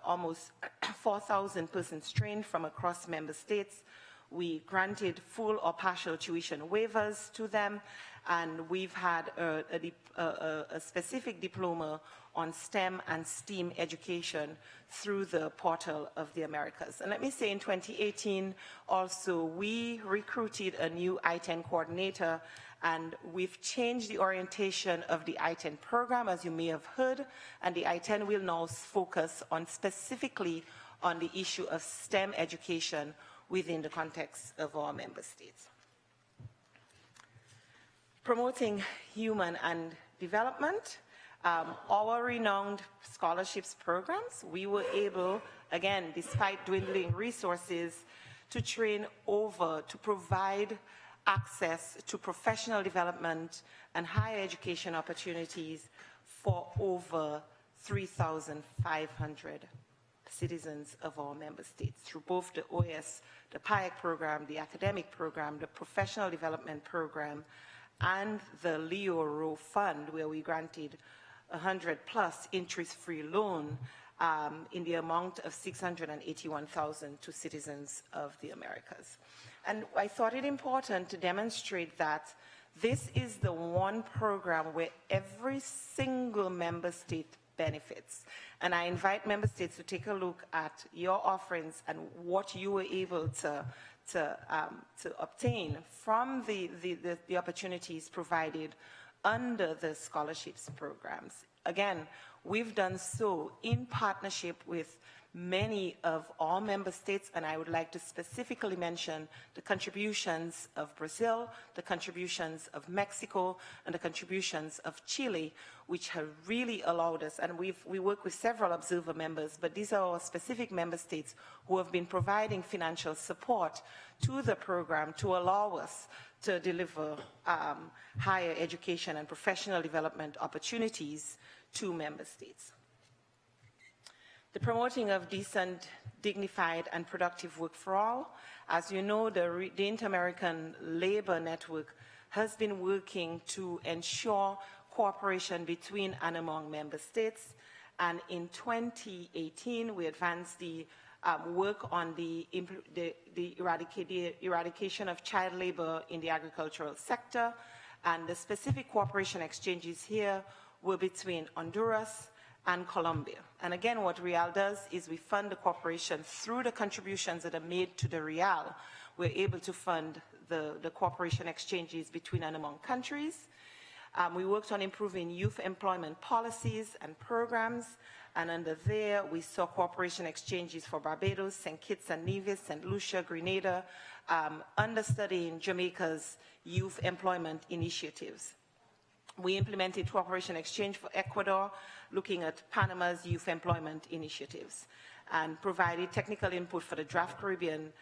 almost 4,000 persons trained from across member states. We granted full or partial tuition waivers to them, and we've had a specific diploma on STEM and STEAM education through the Portal of the Americas. And let me say in 2018 also, we recruited a new I-10 coordinator, and we've changed the orientation of the I-10 program, as you may have heard, and the I-10 will now focus on specifically on the issue of STEM education within the context of our member states. Promoting human and development, our renowned scholarships programs, we were able, again, despite dwindling resources, to train to provide access to professional development and higher education opportunities for over 3,500 citizens of our member states through both the OAS, the PIAC program, the academic program, the professional development program, and the Leo Row Fund, where we granted 100+ interest-free loan in the amount of $681,000 to citizens of the Americas. And I thought it important to demonstrate that this is the one program where every single member state benefits. And I invite member states to take a look at your offerings and what you were able to obtain from the opportunities provided under the scholarships programs. Again, we've done so in partnership with many of our member states, and I would like to specifically mention the contributions of Brazil, the contributions of Mexico, and the contributions of Chile, which have really allowed us, and we work with several observer members, but these are our specific member states who have been providing financial support to the program to allow us to deliver higher education and professional development opportunities to member states. The promoting of decent, dignified, and productive work for all. As you know, the Interamerican Labor Network has been working to ensure cooperation between and among member states. And in 2018, we advanced the work on the eradication of child labor in the agricultural sector. And the specific cooperation exchanges here were between Honduras and Colombia. And again, what REAL does is we fund the cooperation through the contributions that are made to the REAL. We're able to fund the cooperation exchanges between and among countries. We worked on improving youth employment policies and programs, and under there, we saw cooperation exchanges for Barbados, St. Kitts and Nevis, St. Lucia, Grenada, understudying Jamaica's youth employment initiatives. We implemented cooperation exchange for Ecuador, looking at Panama's youth employment initiatives, and provided technical input for the draft Caribbean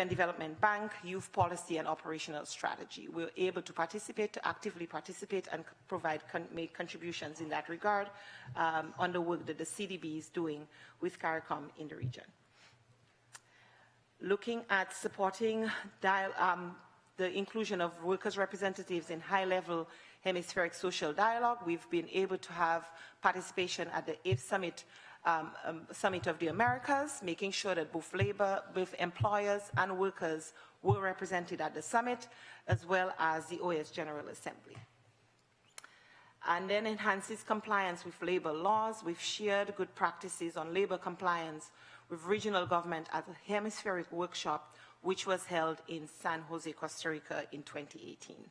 Development Bank, youth policy and operational strategy. We were able to actively participate and make contributions in that regard on the work that the CDB is doing with CARICOM in the region. Looking at supporting the inclusion of workers' representatives in high-level hemispheric social dialogue, we've been able to have participation at the 8th Summit of the Americas, making sure that both employers and workers were represented at the summit, as well as the OAS General Assembly. And then enhances compliance with labor laws. We've shared good practices on labor compliance with regional government at a hemispheric workshop, which was held in San Jose, Costa Rica in 2018.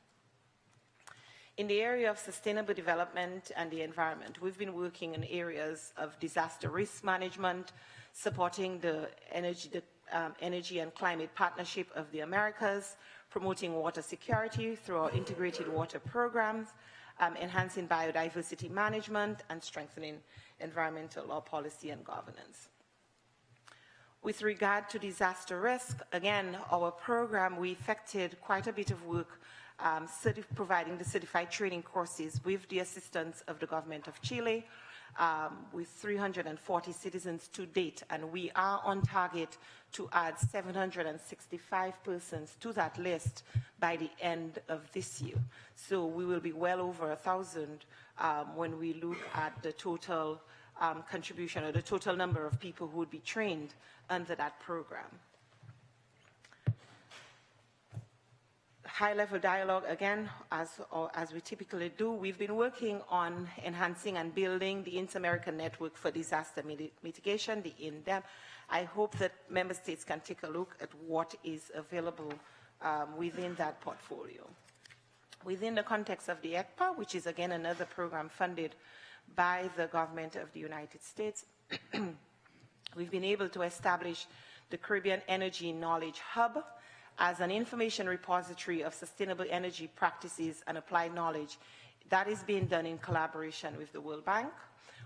In the area of sustainable development and the environment, we've been working in areas of disaster risk management, supporting the Energy and Climate Partnership of the Americas, promoting water security through our integrated water programs, enhancing biodiversity management, and strengthening environmental law policy and governance. With regard to disaster risk, again, our program, we effected quite a bit of work providing the certified training courses with the assistance of the government of Chile, with 340 citizens to date, and we are on target to add 765 persons to that list by the end of this year. So we will be well over 1,000 when we look at the total contribution or the total number of people who would be trained under that program. High-level dialogue, again, as we typically do, we've been working on enhancing and building the Interamerican Network for Disaster Mitigation, the INDEM. I hope that member states can take a look at what is available within that portfolio. Within the context of the ECPA, which is again another program funded by the government of the United States, we've been able to establish the Caribbean Energy Knowledge Hub as an information repository of sustainable energy practices and applied knowledge. That is being done in collaboration with the World Bank.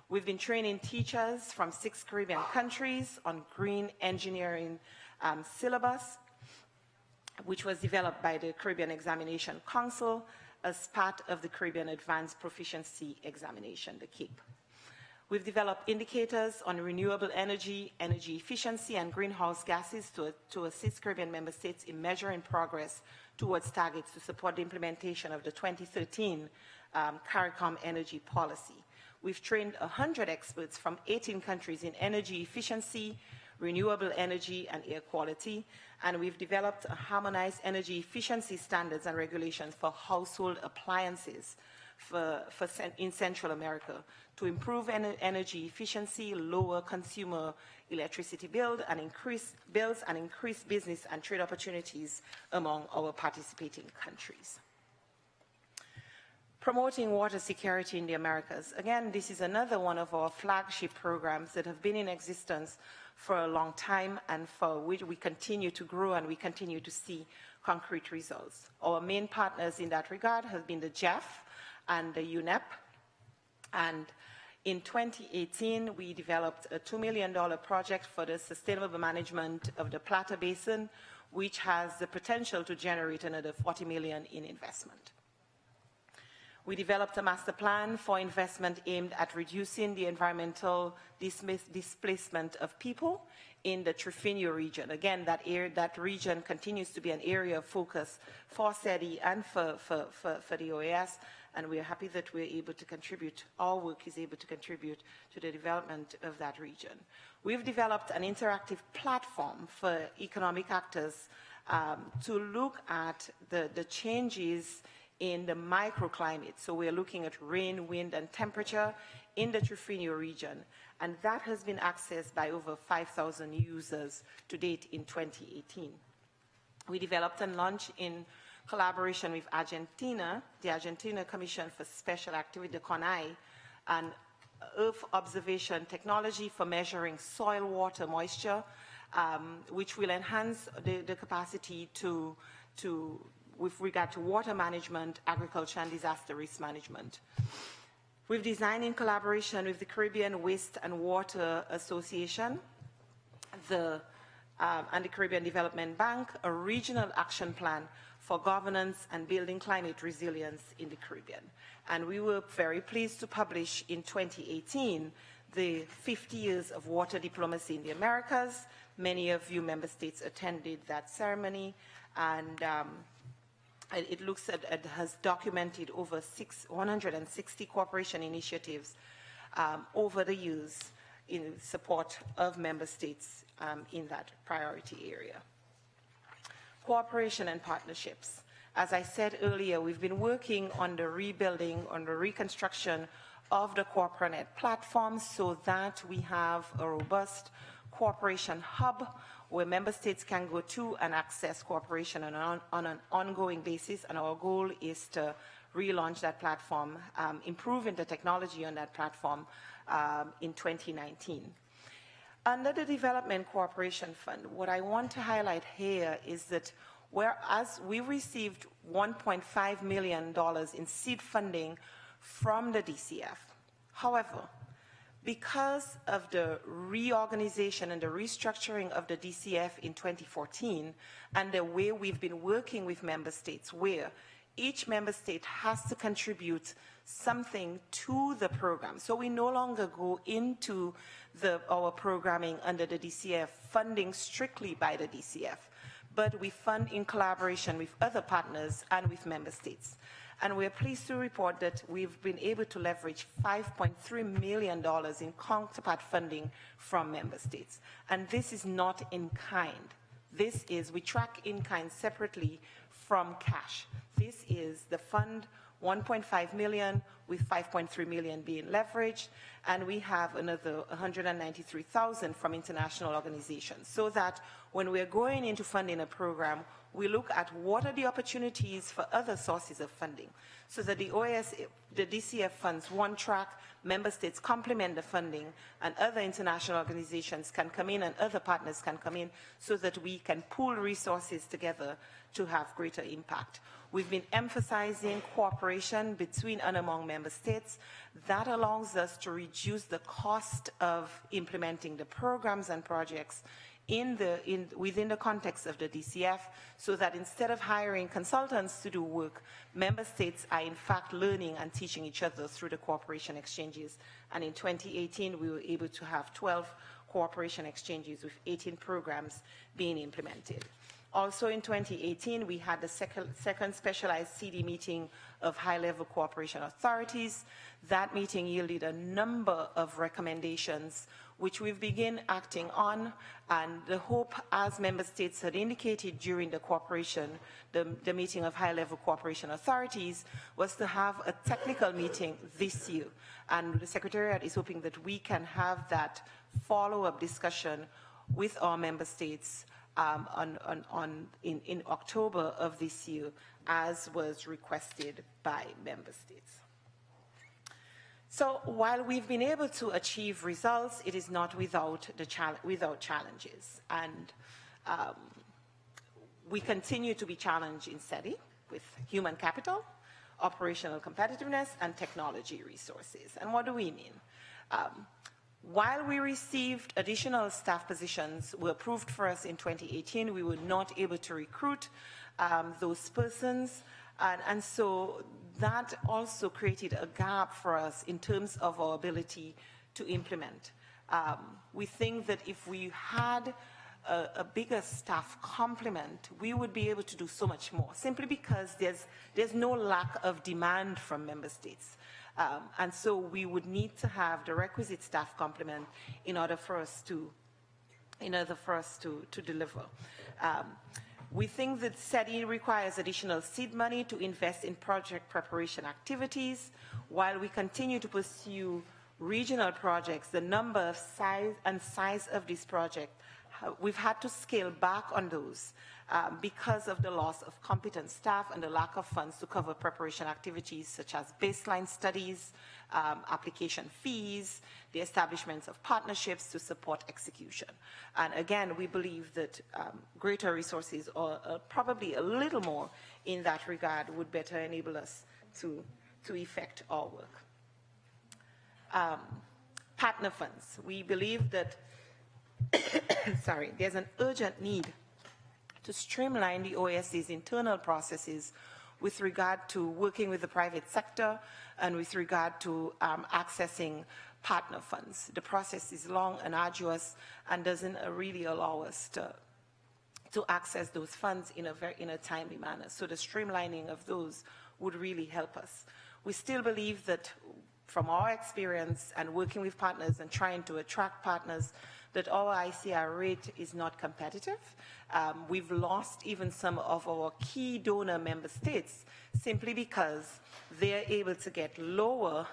We've been training teachers from 6 Caribbean countries on green engineering syllabus, which was developed by the Caribbean Examination Council as part of the Caribbean Advanced Proficiency Examination, the CAPE. We've developed indicators on renewable energy, energy efficiency, and greenhouse gases to assist Caribbean member states in measuring progress towards targets to support the implementation of the 2013 CARICOM energy policy. We've trained 100 experts from 18 countries in energy efficiency, renewable energy, and air quality, and we've developed a harmonized energy efficiency standards and regulations for household appliances in Central America to improve energy efficiency, lower consumer electricity bills, and increase business and trade opportunities among our participating countries. Promoting water security in the Americas. Again, this is another one of our flagship programs that have been in existence for a long time and for which we continue to grow and we continue to see concrete results. Our main partners in that regard have been the GEF and the UNEP. And in 2018, we developed a $2 million project for the sustainable management of the Plata Basin, which has the potential to generate another $40 million in investment. We developed a master plan for investment aimed at reducing the environmental displacement of people in the Trifino region. Again, that region continues to be an area of focus for CIDI and for the OAS, and we are happy that we're able to contribute, our work is able to contribute to the development of that region. We've developed an interactive platform for economic actors to look at the changes in the microclimate. So we're looking at rain, wind, and temperature in the Trifino region, and that has been accessed by over 5,000 users to date in 2018. We developed and launched in collaboration with Argentina, the Argentina Commission for Special Activity, the CONAI, an Earth observation technology for measuring soil water moisture, which will enhance the capacity with regard to water management, agriculture, and disaster risk management. We've designed in collaboration with the Caribbean Waste and Water Association and the Caribbean Development Bank, a regional action plan for governance and building climate resilience in the Caribbean. And we were very pleased to publish in 2018 the 50 years of water diplomacy in the Americas. Many of you member states attended that ceremony, and it has documented over 160 cooperation initiatives over the years in support of member states in that priority area. Cooperation and partnerships. As I said earlier, we've been working on the rebuilding, on the reconstruction of the CooperaNet platform so that we have a robust cooperation hub where member states can go to and access cooperation on an ongoing basis, and our goal is to relaunch that platform, improving the technology on that platform in 2019. Under the Development Cooperation Fund, what I want to highlight here is that whereas we received $1.5 million in seed funding from the DCF, however, Because of the reorganization and the restructuring of the DCF in 2014 and the way we've been working with member states, where each member state has to contribute something to the program. So we no longer go into our programming under the DCF funding strictly by the DCF, but we fund in collaboration with other partners and with member states. And we're pleased to report that we've been able to leverage $5.3 million in counterpart funding from member states. And this is not in kind. This is, we track in kind separately from cash. This is the fund, 1.5 million with 5.3 million being leveraged, and we have another 193,000 from international organizations, so that when we're going into funding a program, we look at what are the opportunities for other sources of funding, so that the DCF funds one track, member states complement the funding, and other international organizations can come in and other partners can come in, so that we can pool resources together to have greater impact. We've been emphasizing cooperation between and among member states. That allows us to reduce the cost of implementing the programs and projects within the context of the DCF, so that instead of hiring consultants to do work, member states are in fact learning and teaching each other through the cooperation exchanges. And in 2018, we were able to have 12 cooperation exchanges with 18 programs being implemented. Also in 2018, we had the second specialized CIDI meeting of high-level cooperation authorities. That meeting yielded a number of recommendations which we've begun acting on, and the hope, as member states had indicated during the the meeting of high-level cooperation authorities, was to have a technical meeting this year. And the Secretariat is hoping that we can have that follow-up discussion with our member states in October of this year, as was requested by member states. So while we've been able to achieve results, it is not without challenges. And we continue to be challenged in CIDI with human capital, operational competitiveness, and technology resources. And what do we mean? While we received additional staff positions were approved for us in 2018, we were not able to recruit those persons. And so that also created a gap for us in terms of our ability to implement. We think that if we had a bigger staff complement, we would be able to do so much more, simply because there's no lack of demand from member states. And so we would need to have the requisite staff complement in order for us to deliver. We think that CIDI requires additional seed money to invest in project preparation activities. While we continue to pursue regional projects, the number, size of this project, we've had to scale back on those because of the loss of competent staff and the lack of funds to cover preparation activities such as baseline studies, application fees, the establishment of partnerships to support execution. And again, we believe that greater resources, or probably a little more in that regard, would better enable us to effect our work. Partner funds. We believe that there's an urgent need to streamline the OASC's internal processes with regard to working with the private sector and with regard to accessing partner funds. The process is long and arduous and doesn't really allow us to access those funds in a timely manner. So the streamlining of those would really help us. We still believe that, from our experience and working with partners and trying to attract partners, that our ICR rate is not competitive. We've lost even some of our key donor member states simply because they're able to get lower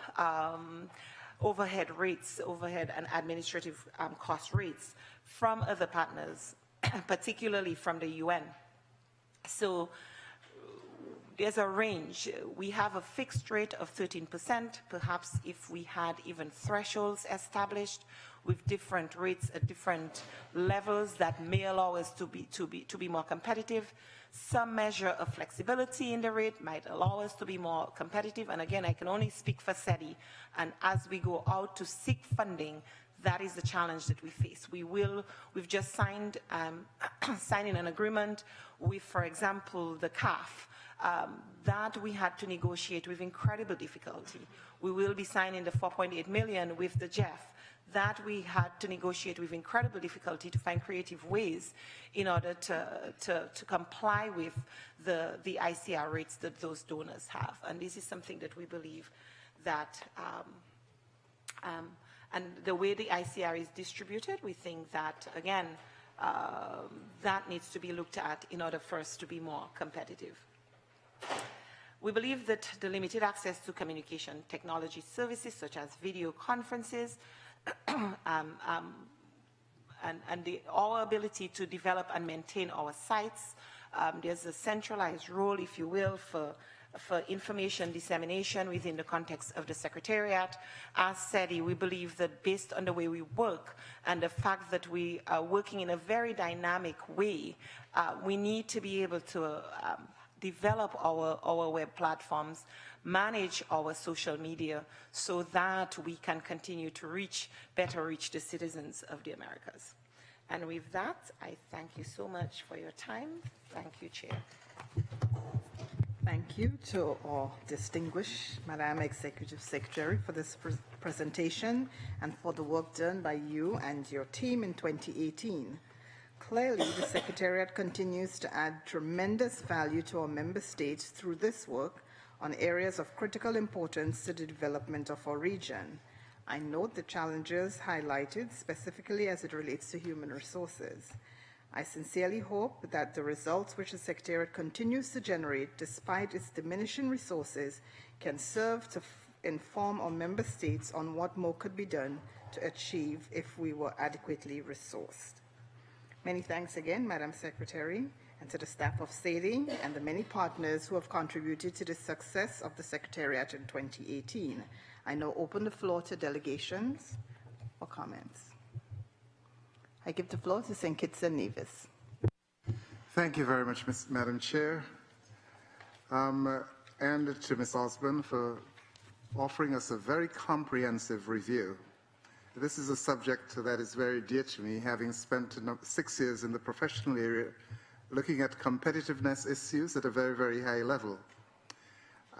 overhead and administrative cost rates from other partners, particularly from the UN. So there's a range. We have a fixed rate of 13%. Perhaps if we had even thresholds established with different rates at different levels, that may allow us to be more competitive. Some measure of flexibility in the rate might allow us to be more competitive. And again, I can only speak for CIDI. And as we go out to seek funding, that is the challenge that we face. We've just signed signing an agreement with, for example, the CAF, that we had to negotiate with incredible difficulty. We will be signing the 4.8 million with the JEF, that we had to negotiate with incredible difficulty to find creative ways in order to comply with the ICR rates that those donors have. And this is something that we believe that, and the way the ICR is distributed, we think that, again, that needs to be looked at in order for us to be more competitive. We believe that the limited access to communication technology services such as video conferences and our ability to develop and maintain our sites, there's a centralized role, if you will, for information dissemination within the context of the Secretariat. As CIDI, we believe that based on the way we work and the fact that we are working in a very dynamic way, we need to be able to develop our web platforms, manage our social media so that we can continue to better reach the citizens of the Americas. And with that, I thank you so much for your time. Thank you, Chair. Thank you to our distinguished Madam Executive Secretary for this presentation and for the work done by you and your team in 2018. Clearly, the Secretariat continues to add tremendous value to our member states through this work on areas of critical importance to the development of our region. I note the challenges highlighted specifically as it relates to human resources. I sincerely hope that the results which the Secretariat continues to generate, despite its diminishing resources, can serve to inform our member states on what more could be done to achieve if we were adequately resourced. Many thanks again, Madam Secretary, and to the staff of CIDI and the many partners who have contributed to the success of the Secretariat in 2018. I now open the floor to delegations for comments. I give the floor to St. Kitts and Nevis. Thank you very much, Madam Chair, and to Ms. Osborne for offering us a very comprehensive review. This is a subject that is very dear to me, having spent 6 years in the professional area looking at competitiveness issues at a very, very high level.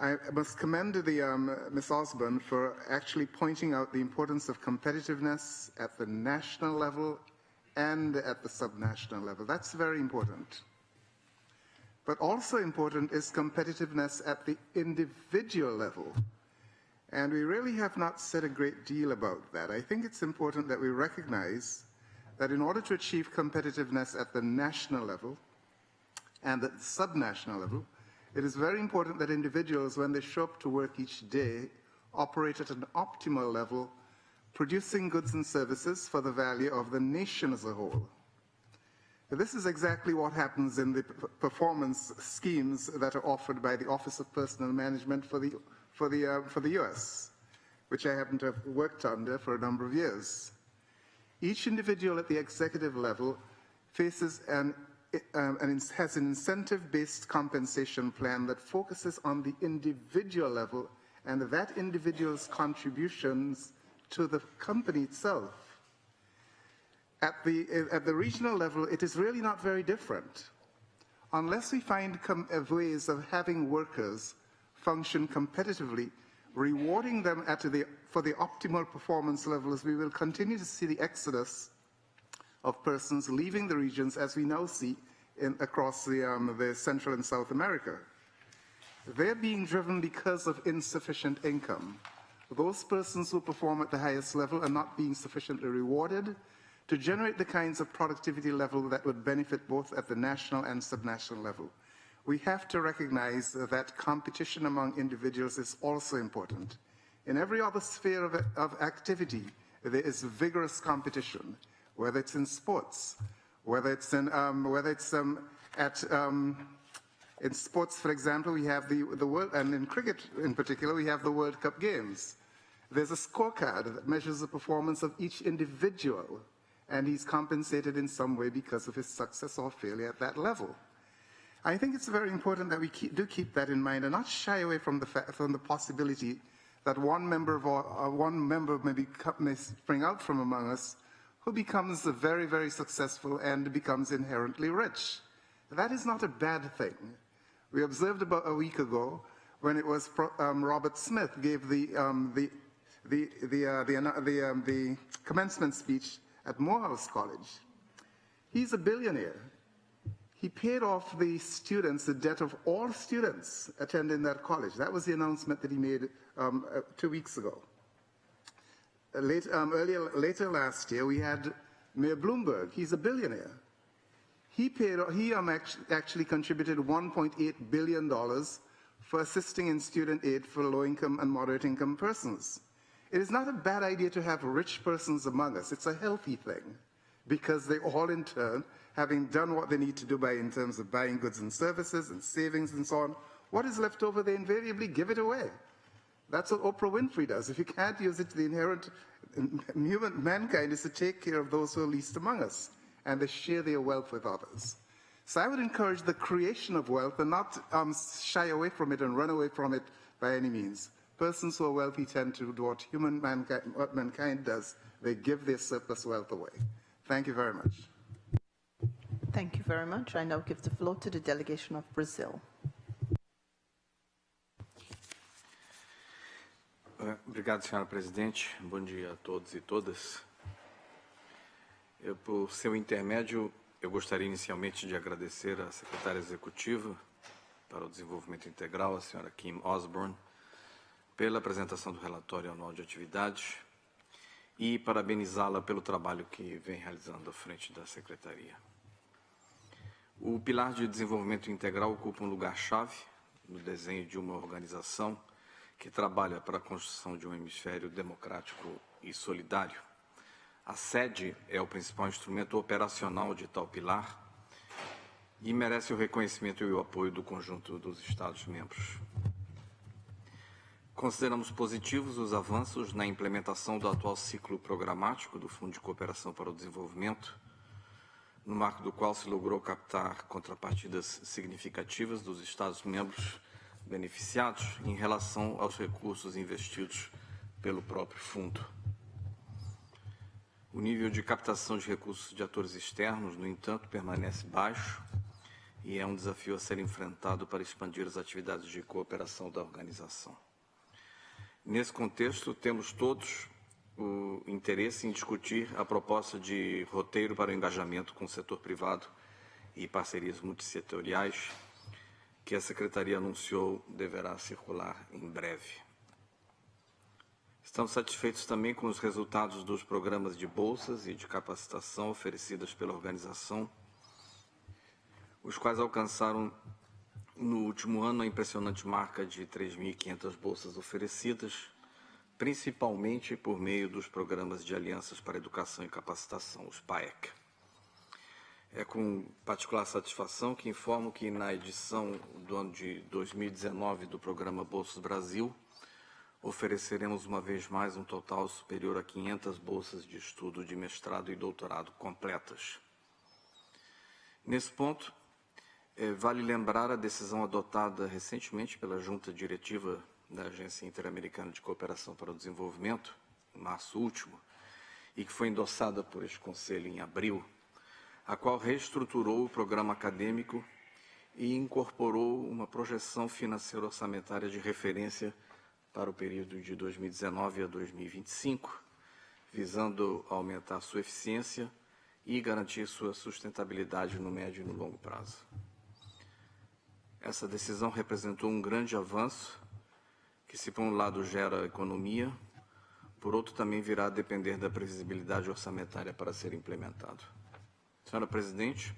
I must commend Ms. Osborne for actually pointing out the importance of competitiveness at the national level and at the subnational level. That's very important. But also important is competitiveness at the individual level. And we really have not said a great deal about that. I think it's important that we recognize that in order to achieve competitiveness at the national level and at the subnational level, it is very important that individuals, when they show up to work each day, operate at an optimal level, producing goods and services for the value of the nation as a whole. This is exactly what happens in the performance schemes that are offered by the Office of Personnel Management for the US, which I happen to have worked under for a number of years. Each individual at the executive level faces has an incentive-based compensation plan that focuses on the individual level and that individual's contributions to the company itself. At the regional level, it is really not very different. Unless we find ways of having workers function competitively, rewarding them for the optimal performance levels, we will continue to see the exodus of persons leaving the regions as we now see across the Central and South America. They're being driven because of insufficient income. Those persons who perform at the highest level are not being sufficiently rewarded to generate the kinds of productivity level that would benefit both at the national and subnational level. We have to recognize that competition among individuals is also important. In every other sphere of activity, there is vigorous competition, whether it's in sports, whether it's In sports, for example, we have the World, and in cricket in particular, we have the World Cup games. There's a scorecard that measures the performance of each individual, and he's compensated in some way because of his success or failure at that level. I think it's very important that we keep that in mind and not shy away from the possibility that one member may spring out from among us who becomes very, very successful and becomes inherently rich. That is not a bad thing. We observed about a week ago when it was Robert Smith gave the commencement speech at Morehouse College. He's a billionaire. He paid off the students, the debt of all students attending that college. That was the announcement that he made 2 weeks ago. Later last year, we had Mayor Bloomberg. He's a billionaire. He actually contributed $1.8 billion for assisting in student aid for low-income and moderate-income persons. It is not a bad idea to have rich persons among us. It's a healthy thing, because they all, in turn, having done what they need to do in terms of buying goods and services and savings and so on, what is left over, they invariably give it away. That's what Oprah Winfrey does. If you can't use it, the inherent mankind is to take care of those who are least among us, and they share their wealth with others. So I would encourage the creation of wealth and not shy away from it and run away from it by any means. Persons who are wealthy tend to do what mankind does. They give their surplus wealth away. Thank you very much. Thank you very much. I now give the floor to the delegation of Brazil. Obrigado, senhora presidente. Bom dia a todos e todas. Por seu intermédio, eu gostaria inicialmente de agradecer à secretária executiva para o desenvolvimento integral, a senhora Kim Osborne, pela apresentação do relatório anual de atividades e parabenizá-la pelo trabalho que vem realizando à frente da secretaria. O pilar de desenvolvimento integral ocupa um lugar-chave no desenho de uma organização que trabalha para a construção de um hemisfério democrático e solidário. A CIDI é o principal instrumento operacional de tal pilar e merece o reconhecimento e o apoio do conjunto dos Estados-membros. Consideramos positivos os avanços na implementação do atual ciclo programático do Fundo de Cooperação para o Desenvolvimento, no marco do qual se logrou captar contrapartidas significativas dos Estados-membros beneficiados em relação aos recursos investidos pelo próprio fundo. O nível de captação de recursos de atores externos, no entanto, permanece baixo e é um desafio a ser enfrentado para expandir as atividades de cooperação da organização. Nesse contexto, temos todos o interesse em discutir a proposta de roteiro para o engajamento com o setor privado e parcerias multissetoriais, que a Secretaria anunciou deverá circular em breve. Estamos satisfeitos também com os resultados dos programas de bolsas e de capacitação oferecidas pela organização, os quais alcançaram no último ano a impressionante marca de 3.500 bolsas oferecidas, principalmente por meio dos programas de alianças para educação e capacitação, os PAEC. É com particular satisfação que informo que na edição do ano de 2019 do programa Bolsas Brasil, ofereceremos uma vez mais um total superior a 500 bolsas de estudo de mestrado e doutorado completas. Nesse ponto, vale lembrar a decisão adotada recentemente pela Junta Diretiva da Agência Interamericana de Cooperação para o Desenvolvimento, em março último, e que foi endossada por este Conselho em abril, a qual reestruturou o programa acadêmico e incorporou uma projeção financeira orçamentária de referência para o período de 2019 a 2025, visando aumentar sua eficiência e garantir sua sustentabilidade no médio e no longo prazo. Essa decisão representou um grande avanço que, se por um lado gera economia, por outro também virá a depender da previsibilidade orçamentária para ser implementado. Senhora Presidente,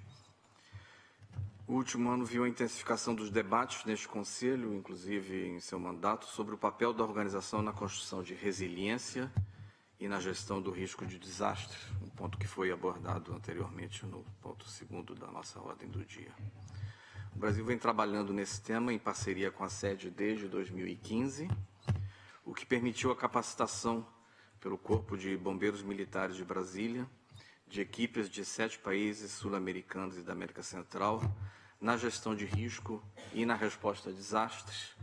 o último ano viu a intensificação dos debates neste Conselho, inclusive em seu mandato, sobre o papel da organização na construção de resiliência e na gestão do risco de desastre, um ponto que foi abordado anteriormente no ponto 2º da nossa ordem do dia. O Brasil vem trabalhando nesse tema em parceria com a CIDI desde 2015, o que permitiu a capacitação pelo Corpo de Bombeiros Militares de Brasília, de equipes de 7 países sul-americanos e da América Central, na gestão de risco e na resposta a desastres,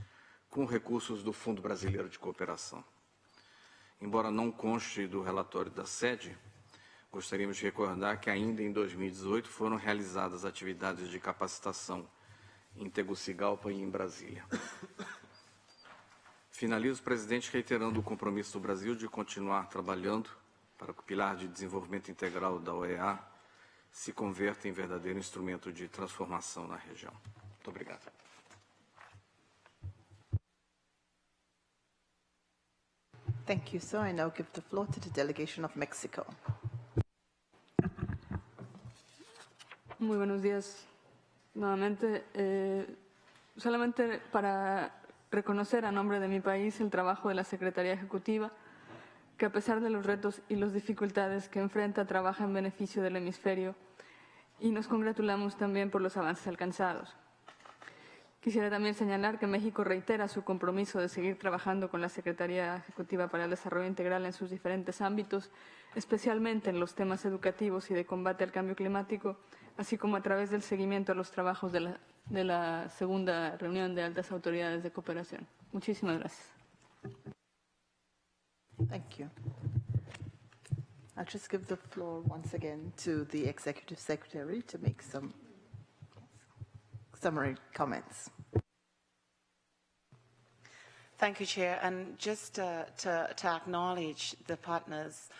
com recursos do Fundo Brasileiro de Cooperação. Embora não conste do relatório da CIDI, gostaríamos de recordar que ainda em 2018 foram realizadas atividades de capacitação em Tegucigalpa e em Brasília. Finalizo, presidente, reiterando o compromisso do Brasil de continuar trabalhando para que o pilar de desenvolvimento integral da OEA se converta em verdadeiro instrumento de transformação na região. Muito obrigado. Thank you, sir. I now give the floor to the delegation of Mexico. Muy buenos días. Nuevamente, solamente para reconocer a nombre de mi país el trabajo de la Secretaría Ejecutiva, que a pesar de los retos y las dificultades que enfrenta, trabaja en beneficio del hemisferio y nos congratulamos también por los avances alcanzados. Quisiera también señalar que México reitera su compromiso de seguir trabajando con la Secretaría Ejecutiva para el Desarrollo Integral en sus diferentes ámbitos, especialmente en los temas educativos y de combate al cambio climático, así como a través del seguimiento a los trabajos de la segunda reunión de altas autoridades de cooperación. Muchísimas gracias. Thank you. I'll just give the floor once again to the Executive Secretary to make some summary comments. Thank you, Chair. And just to acknowledge the partners,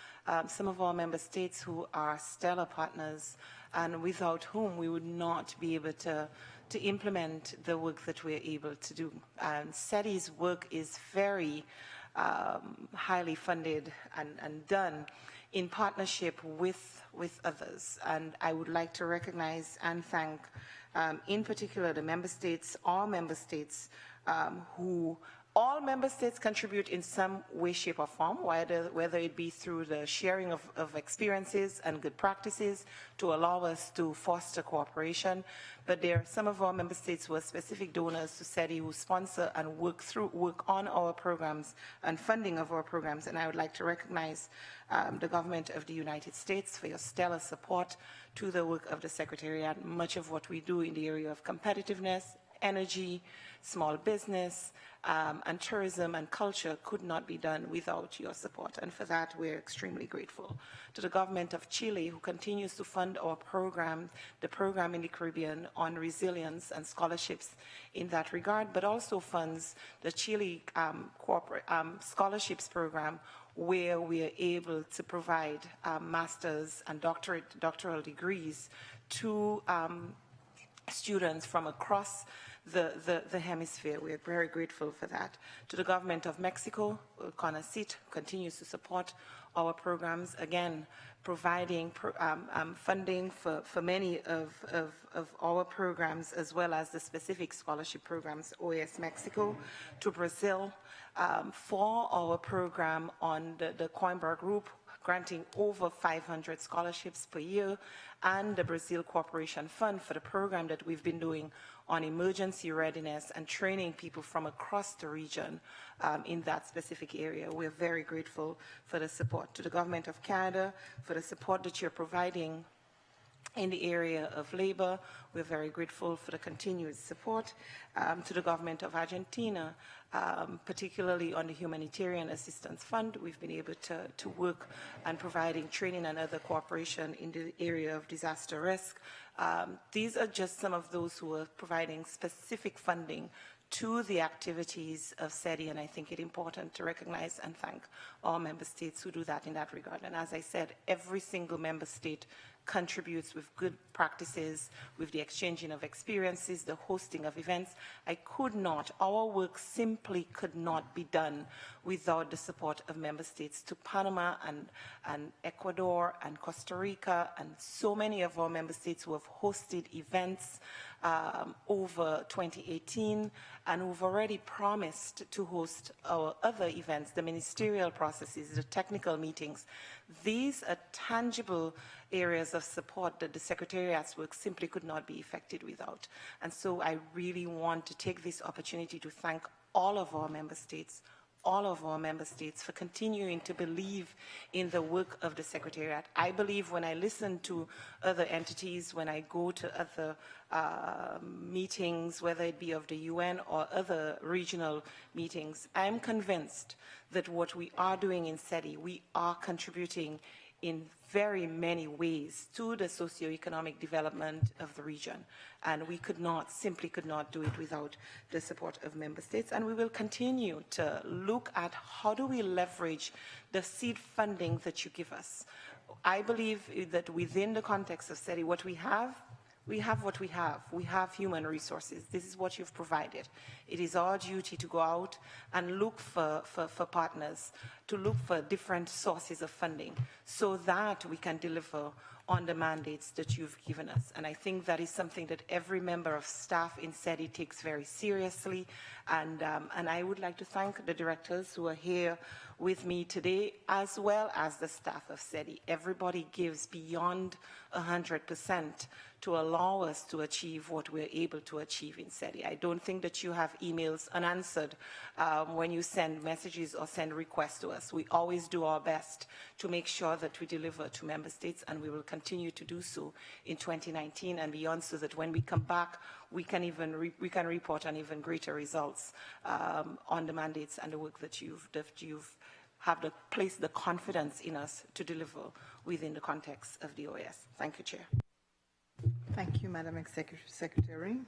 some of our member states who are stellar partners and without whom we would not be able to implement the work that we're able to do. And CIDI's work is very highly funded and done in partnership with others. And I would like to recognize and thank, in particular, the member states, all member states who all member states contribute in some way, shape, or form, whether it be through the sharing of experiences and good practices to allow us to foster cooperation. But there are some of our member states who are specific donors to CIDI who sponsor and work on our programs and funding of our programs. And I would like to recognize the government of the United States for your stellar support to the work of the Secretariat. Much of what we do in the area of competitiveness, energy, small business, and tourism and culture could not be done without your support. And for that, we're extremely grateful. To the government of Chile, who continues to fund our program, the program in the Caribbean on resilience and scholarships in that regard, but also funds the Chile scholarships program, where we are able to provide master's and doctoral degrees to students from across the hemisphere. We're very grateful for that. To the government of Mexico, CONACYT continues to support our programs, again, providing funding for many of our programs, as well as the specific scholarship programs, OAS Mexico, to Brazil, for our program on the Coimbrare Group, granting over 500 scholarships per year, and the Brazil Cooperation Fund for the program that we've been doing on emergency readiness and training people from across the region in that specific area. We're very grateful for the support. To the government of Canada for the support that you're providing in the area of labor, we're very grateful for the continued support. To the government of Argentina, particularly on the Humanitarian Assistance Fund, we've been able to work and providing training and other cooperation in the area of disaster risk. These are just some of those who are providing specific funding to the activities of CIDI, and I think it important to recognize and thank all member states who do that in that regard. And as I said, every single member state contributes with good practices, with the exchanging of experiences, the hosting of events. Our work simply could not be done without the support of member states. To Panama and Ecuador and Costa Rica and so many of our member states who have hosted events over 2018 and who've already promised to host our other events, the ministerial processes, the technical meetings These are tangible areas of support that the Secretariat's work simply could not be effected without. And so I really want to take this opportunity to thank all of our member states for continuing to believe in the work of the Secretariat. I believe when I listen to other entities, when I go to other meetings, whether it be of the UN or other regional meetings, I'm convinced that what we are doing in CIDI, we are contributing in very many ways to the socioeconomic development of the region. And we simply could not do it without the support of member states. And we will continue to look at how do we leverage the seed funding that you give us. I believe that within the context of CIDI, what we have what we have. We have human resources. This is what you've provided. It is our duty to go out and look for partners, to look for different sources of funding so that we can deliver on the mandates that you've given us. And I think that is something that every member of staff in CIDI takes very seriously. And I would like to thank the directors who are here with me today, as well as the staff of CIDI. Everybody gives beyond 100% to allow us to achieve what we're able to achieve in CIDI. I don't think that you have emails unanswered when you send messages or send requests to us. We always do our best to make sure that we deliver to member states, and we will continue to do so in 2019 and beyond, so that when we come back, we can report on even greater results on the mandates and the work that you've placed the confidence in us to deliver within the context of the OAS. Thank you, Chair. Thank you, Madam Executive Secretary,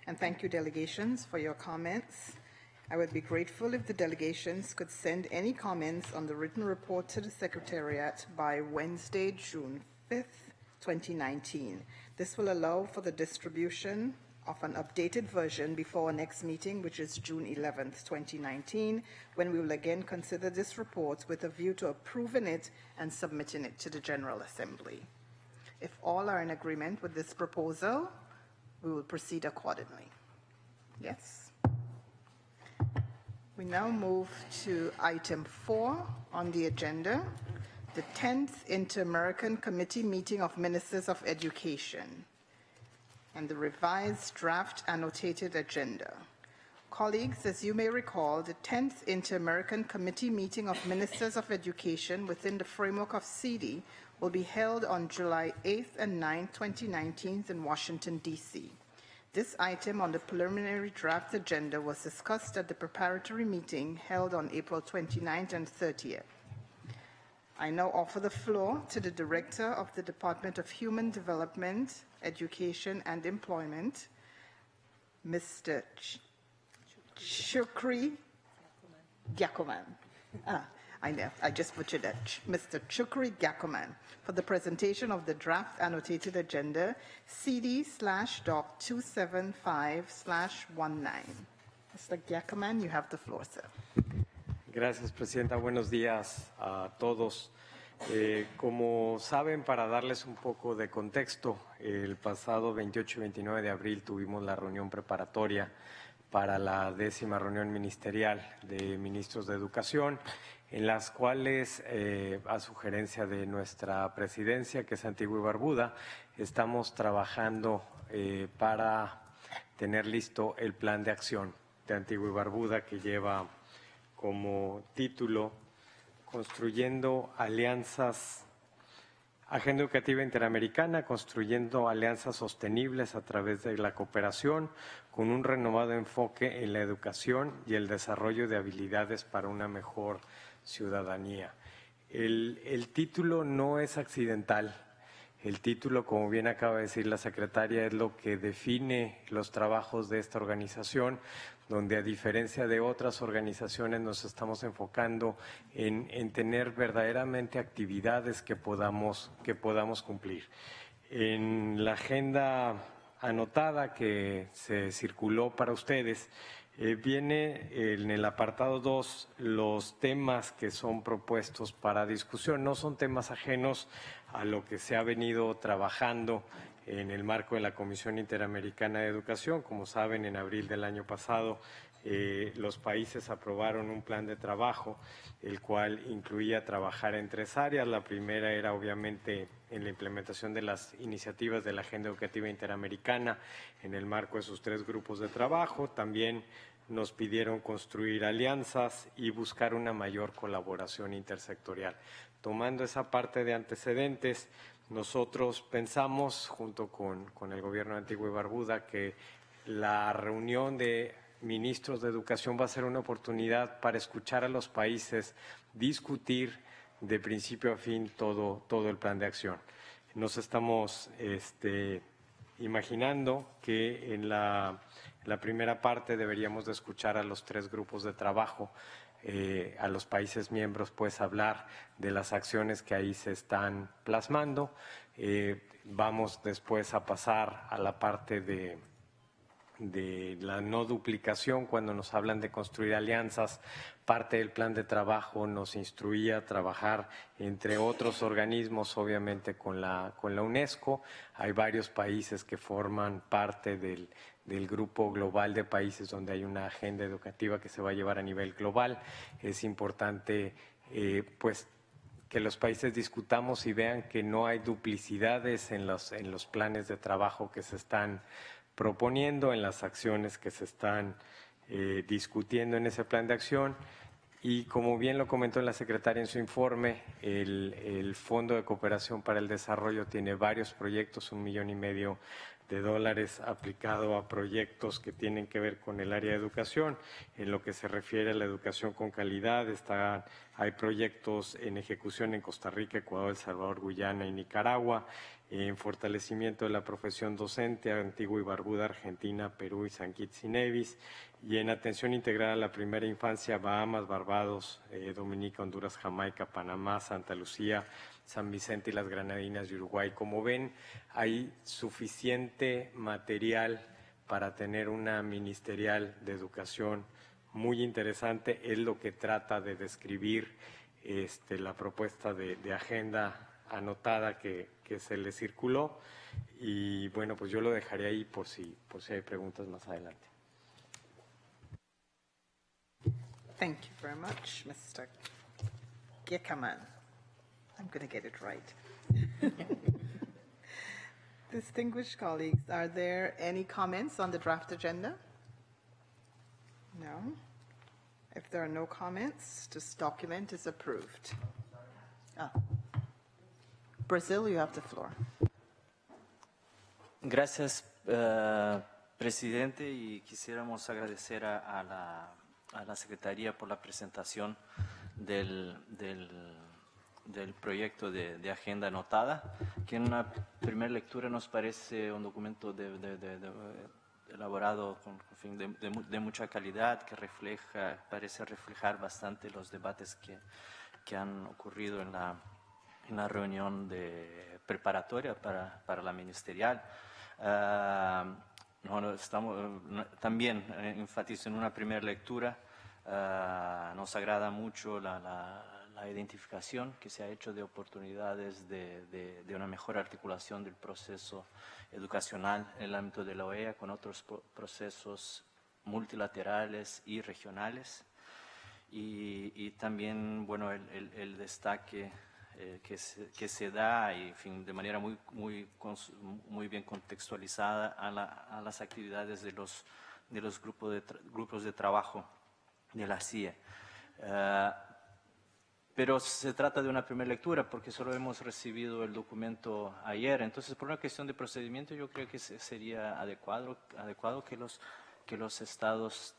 and thank you, delegations, for your comments. I would be grateful if the delegations could send any comments on the written report to the Secretariat by Wednesday, June 5th, 2019. This will allow for the distribution of an updated version before our next meeting, which is June 11th, 2019, when we will again consider this report with a view to approving it and submitting it to the General Assembly. If all are in agreement with this proposal, we will proceed accordingly. Yes? We now move to item 4 on the agenda, the 10th Interamerican Committee Meeting of Ministers of Education, and the revised draft annotated agenda. Colleagues, as you may recall, the 10th Interamerican Committee Meeting of Ministers of Education within the framework of CIDI will be held on July 8th and 9th, 2019 in Washington, D.C. This item on the preliminary draft agenda was discussed at the preparatory meeting held on April 29th and 30th. I now offer the floor to the Director of the Department of Human Development, Education and Employment, Mr. Chukri Giacoman. I know, I just butchered that. Mr. Chukri Giacoman, for the presentation of the draft annotated agenda, CD/Doc 275/19. Mr. Giacoman, you have the floor, sir. Gracias, Presidenta. Buenos días a todos. Como saben, para darles un poco de contexto, el pasado 28 y 29 de abril tuvimos la reunión preparatoria para la 10ª reunión ministerial de ministros de educación, en las cuales, a sugerencia de nuestra presidencia, que es Antigua y Barbuda, estamos trabajando para tener listo el plan de acción de Antigua y Barbuda, que lleva como título Construyendo alianzas, Agenda Educativa Interamericana, construyendo alianzas sostenibles a través de la cooperación, con un renovado enfoque en la educación y el desarrollo de habilidades para una mejor ciudadanía. El título no es accidental. El título, como bien acaba de decir la secretaria, es lo que define los trabajos de esta organización, donde a diferencia de otras organizaciones nos estamos enfocando en tener verdaderamente actividades que podamos cumplir. En la agenda anotada que se circuló para ustedes, viene en el apartado 2 los temas que son propuestos para discusión. No son temas ajenos a lo que se ha venido trabajando en el marco de la Comisión Interamericana de Educación. Como saben, en abril del año pasado los países aprobaron un plan de trabajo, el cual incluía trabajar en 3 áreas. La primera era obviamente en la implementación de las iniciativas de la Agenda Educativa Interamericana en el marco de sus 3 grupos de trabajo. También nos pidieron construir alianzas y buscar una mayor colaboración intersectorial. Tomando esa parte de antecedentes, nosotros pensamos, junto con el gobierno de Antigua y Barbuda, que la reunión de ministros de educación va a ser una oportunidad para escuchar a los países, discutir de principio a fin todo el plan de acción. Nos estamos imaginando que en la primera parte deberíamos de escuchar a los 3 grupos de trabajo, a los países miembros, pues hablar de las acciones que ahí se están plasmando. Vamos después a pasar a la parte de la no duplicación cuando nos hablan de construir alianzas. Parte del plan de trabajo nos instruía a trabajar entre otros organismos, obviamente con la UNESCO. Hay varios países que forman parte del grupo global de países donde hay una agenda educativa que se va a llevar a nivel global. Es importante pues que los países discutamos y vean que no hay duplicidades en los planes de trabajo que se están proponiendo, en las acciones que se están discutiendo en ese plan de acción. Y como bien lo comentó la secretaria en su informe, el Fondo de Cooperación para el Desarrollo tiene varios proyectos, $1,5 millones aplicado a proyectos que tienen que ver con el área de educación. En lo que se refiere a la educación con calidad, hay proyectos en ejecución en Costa Rica, Ecuador, El Salvador, Guyana y Nicaragua, en fortalecimiento de la profesión docente, Antigua y Barbuda, Argentina, Perú y San Kitts y Nevis, y en atención integral a la primera infancia, Bahamas, Barbados, Dominica, Honduras, Jamaica, Panamá, Santa Lucía, San Vicente y las Granadinas y Uruguay. Como ven, hay suficiente material para tener una ministerial de educación muy interesante. Es lo que trata de describir la propuesta de agenda anotada que se le circuló. Y bueno, pues yo lo dejaré ahí por si hay preguntas más adelante. Thank you very much, Mr. Giekaman. I'm going to get it right. Distinguished colleagues, are there any comments on the draft agenda? No? If there are no comments, this document is approved. Brazil, you have the floor. Gracias, presidente, y quisiéramos agradecer a la Secretaría por la presentación del proyecto de agenda anotada, que en una primera lectura nos parece un documento elaborado de mucha calidad, que parece reflejar bastante los debates que han ocurrido en la reunión preparatoria para la ministerial. También enfatizo en una primera lectura, nos agrada mucho la identificación que se ha hecho de oportunidades de una mejor articulación del proceso educacional en el ámbito de la OEA con otros procesos multilaterales y regionales. Y también, bueno, el destaque que se da y, de manera muy bien contextualizada a las actividades de los grupos de trabajo de la CIE. Pero se trata de una primera lectura porque solo hemos recibido el documento ayer. Entonces, por una cuestión de procedimiento, yo creo que sería adecuado que los estados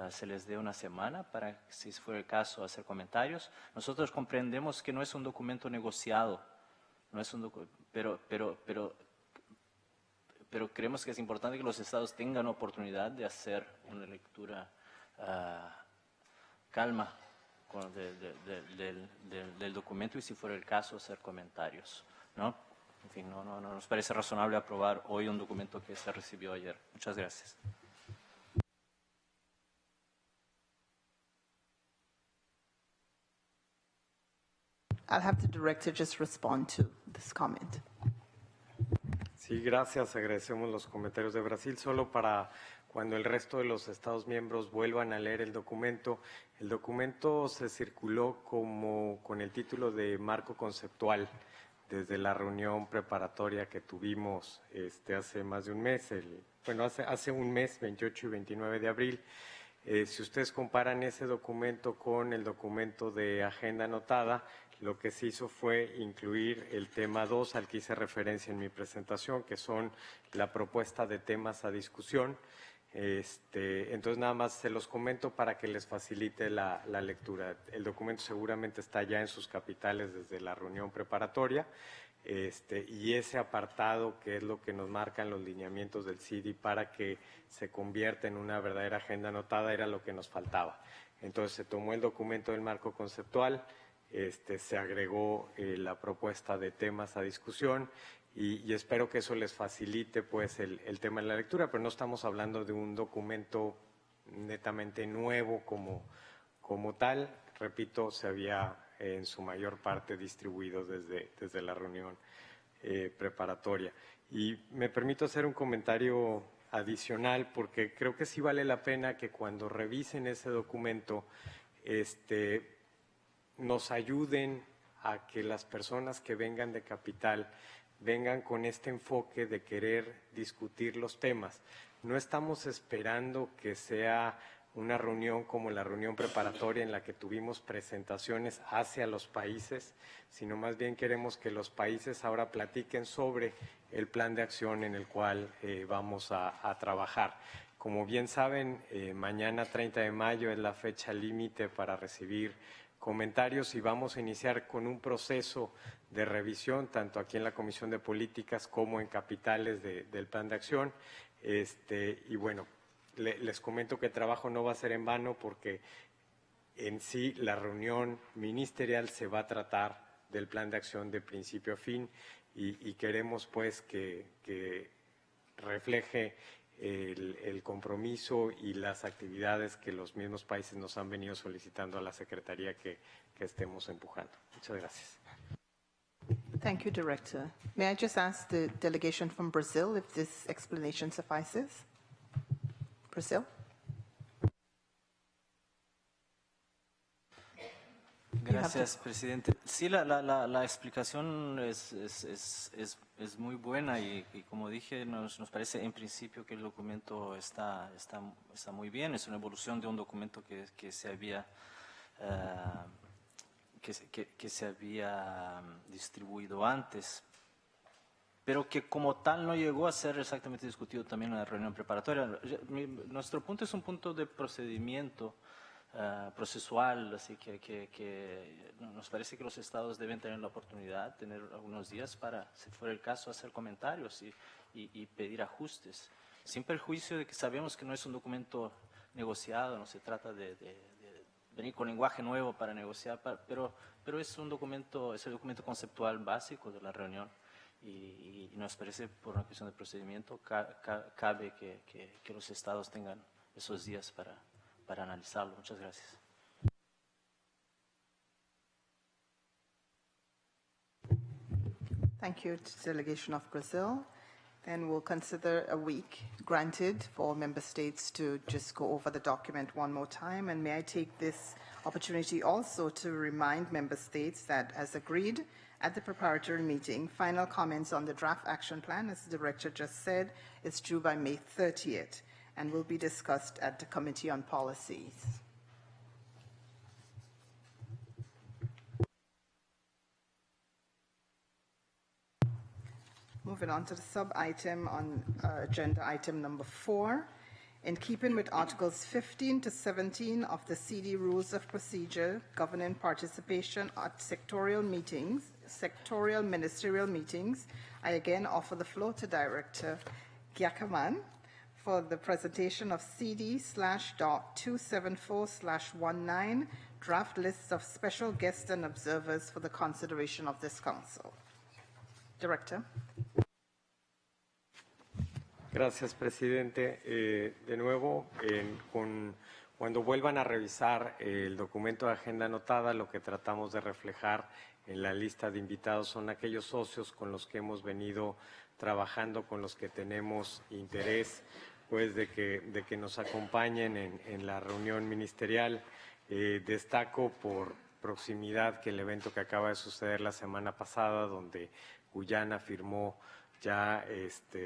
se les dé una semana para, si fuera el caso, hacer comentarios. Nosotros comprendemos que no es un documento negociado, pero creemos que es importante que los estados tengan oportunidad de hacer una lectura calma del documento y, si fuera el caso, hacer comentarios, ¿no? En fin, no nos parece razonable aprobar hoy un documento que se recibió ayer. Muchas gracias. I'll have the director just respond to this comment. Sí, gracias. Agradecemos los comentarios de Brasil. Solo para cuando el resto de los Estados miembros vuelvan a leer el documento se circuló como con el título de marco conceptual desde la reunión preparatoria que tuvimos hace más de un mes, hace un mes, 28 y 29 de abril. Si ustedes comparan ese documento con el documento de agenda anotada, lo que se hizo fue incluir el tema 2 al que hice referencia en mi presentación, que son la propuesta de temas a discusión. Entonces, nada más se los comento para que les facilite la lectura. El documento seguramente está ya en sus capitales desde la reunión preparatoria. Y ese apartado, que es lo que nos marcan los lineamientos del CIDI para que se convierta en una verdadera agenda anotada, era lo que nos faltaba. Entonces, se tomó el documento del marco conceptual, se agregó la propuesta de temas a discusión y espero que eso les facilite pues el tema de la lectura, pero no estamos hablando de un documento netamente nuevo como tal. Repito, se había en su mayor parte distribuido desde la reunión preparatoria. Y me permito hacer un comentario adicional porque creo que sí vale la pena que cuando revisen ese documento nos ayuden a que las personas que vengan de capital vengan con este enfoque de querer discutir los temas. No estamos esperando que sea una reunión como la reunión preparatoria en la que tuvimos presentaciones hacia los países, sino más bien queremos que los países ahora platiquen sobre el plan de acción en el cual vamos a trabajar. Como bien saben, mañana 30 de mayo es la fecha límite para recibir comentarios y vamos a iniciar con un proceso de revisión, tanto aquí en la Comisión de Políticas como en capitales del plan de acción. Y bueno, les comento que el trabajo no va a ser en vano porque en sí la reunión ministerial se va a tratar del plan de acción de principio a fin y queremos pues que refleje el compromiso y las actividades que los mismos países nos han venido solicitando a la Secretaría que estemos empujando. Muchas gracias. Thank you, Director. May I just ask the delegation from Brazil if this explanation suffices? Brazil? Gracias, presidente. Sí, la explicación es muy buena y como dije, nos parece en principio que el documento está muy bien. Es una evolución de un documento que se había distribuido antes, pero que como tal no llegó a ser exactamente discutido también en la reunión preparatoria. Nuestro punto es un punto de procedimiento procesual, así que nos parece que los estados deben tener la oportunidad, tener algunos días para, si fuera el caso, hacer comentarios y pedir ajustes, sin perjuicio de que sabemos que no es un documento negociado, no se trata de venir con lenguaje nuevo para negociar, pero es el documento conceptual básico de la reunión y nos parece, por una cuestión de procedimiento, cabe que los estados tengan esos días para analizarlo. Muchas gracias. Thank you to the delegation of Brazil. Then we'll consider a week granted for member states to just go over the document one more time. And may I take this opportunity also to remind member states that, as agreed at the preparatory meeting, final comments on the draft action plan, as the director just said, is due by May 30th and will be discussed at the Committee on Policies. Moving on to the sub-item on agenda item number 4. In keeping with Articles 15 to 17 of the CIDI Rules of Procedure governing participation at sectorial ministerial meetings, I again offer the floor to Director Giacoman for the presentation of CD/.274/19, draft lists of special guests and observers for the consideration of this Council. Director. Gracias, presidente. De nuevo, cuando vuelvan a revisar el documento de agenda anotada, lo que tratamos de reflejar en la lista de invitados son aquellos socios con los que hemos venido trabajando, con los que tenemos interés pues, de que nos acompañen en la reunión ministerial. Destaco por proximidad que el evento que acaba de suceder la semana pasada, donde Guyana firmó ya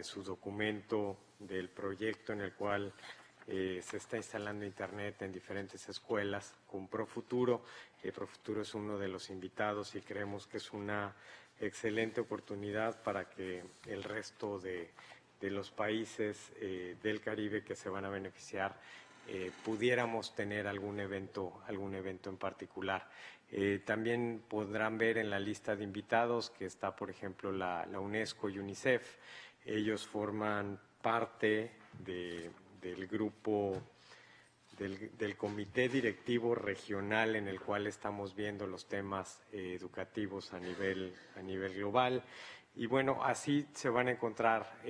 su documento del proyecto en el cual se está instalando Internet en diferentes escuelas con Profuturo. Profuturo es uno de los invitados y creemos que es una excelente oportunidad para que el resto de los países del Caribe que se van a beneficiar pudiéramos tener algún evento en particular. También podrán ver en la lista de invitados que está, por ejemplo, la UNESCO y UNICEF. Ellos forman parte del grupo, del comité directivo regional en el cual estamos viendo los temas educativos a nivel global. Y bueno, así se van a encontrar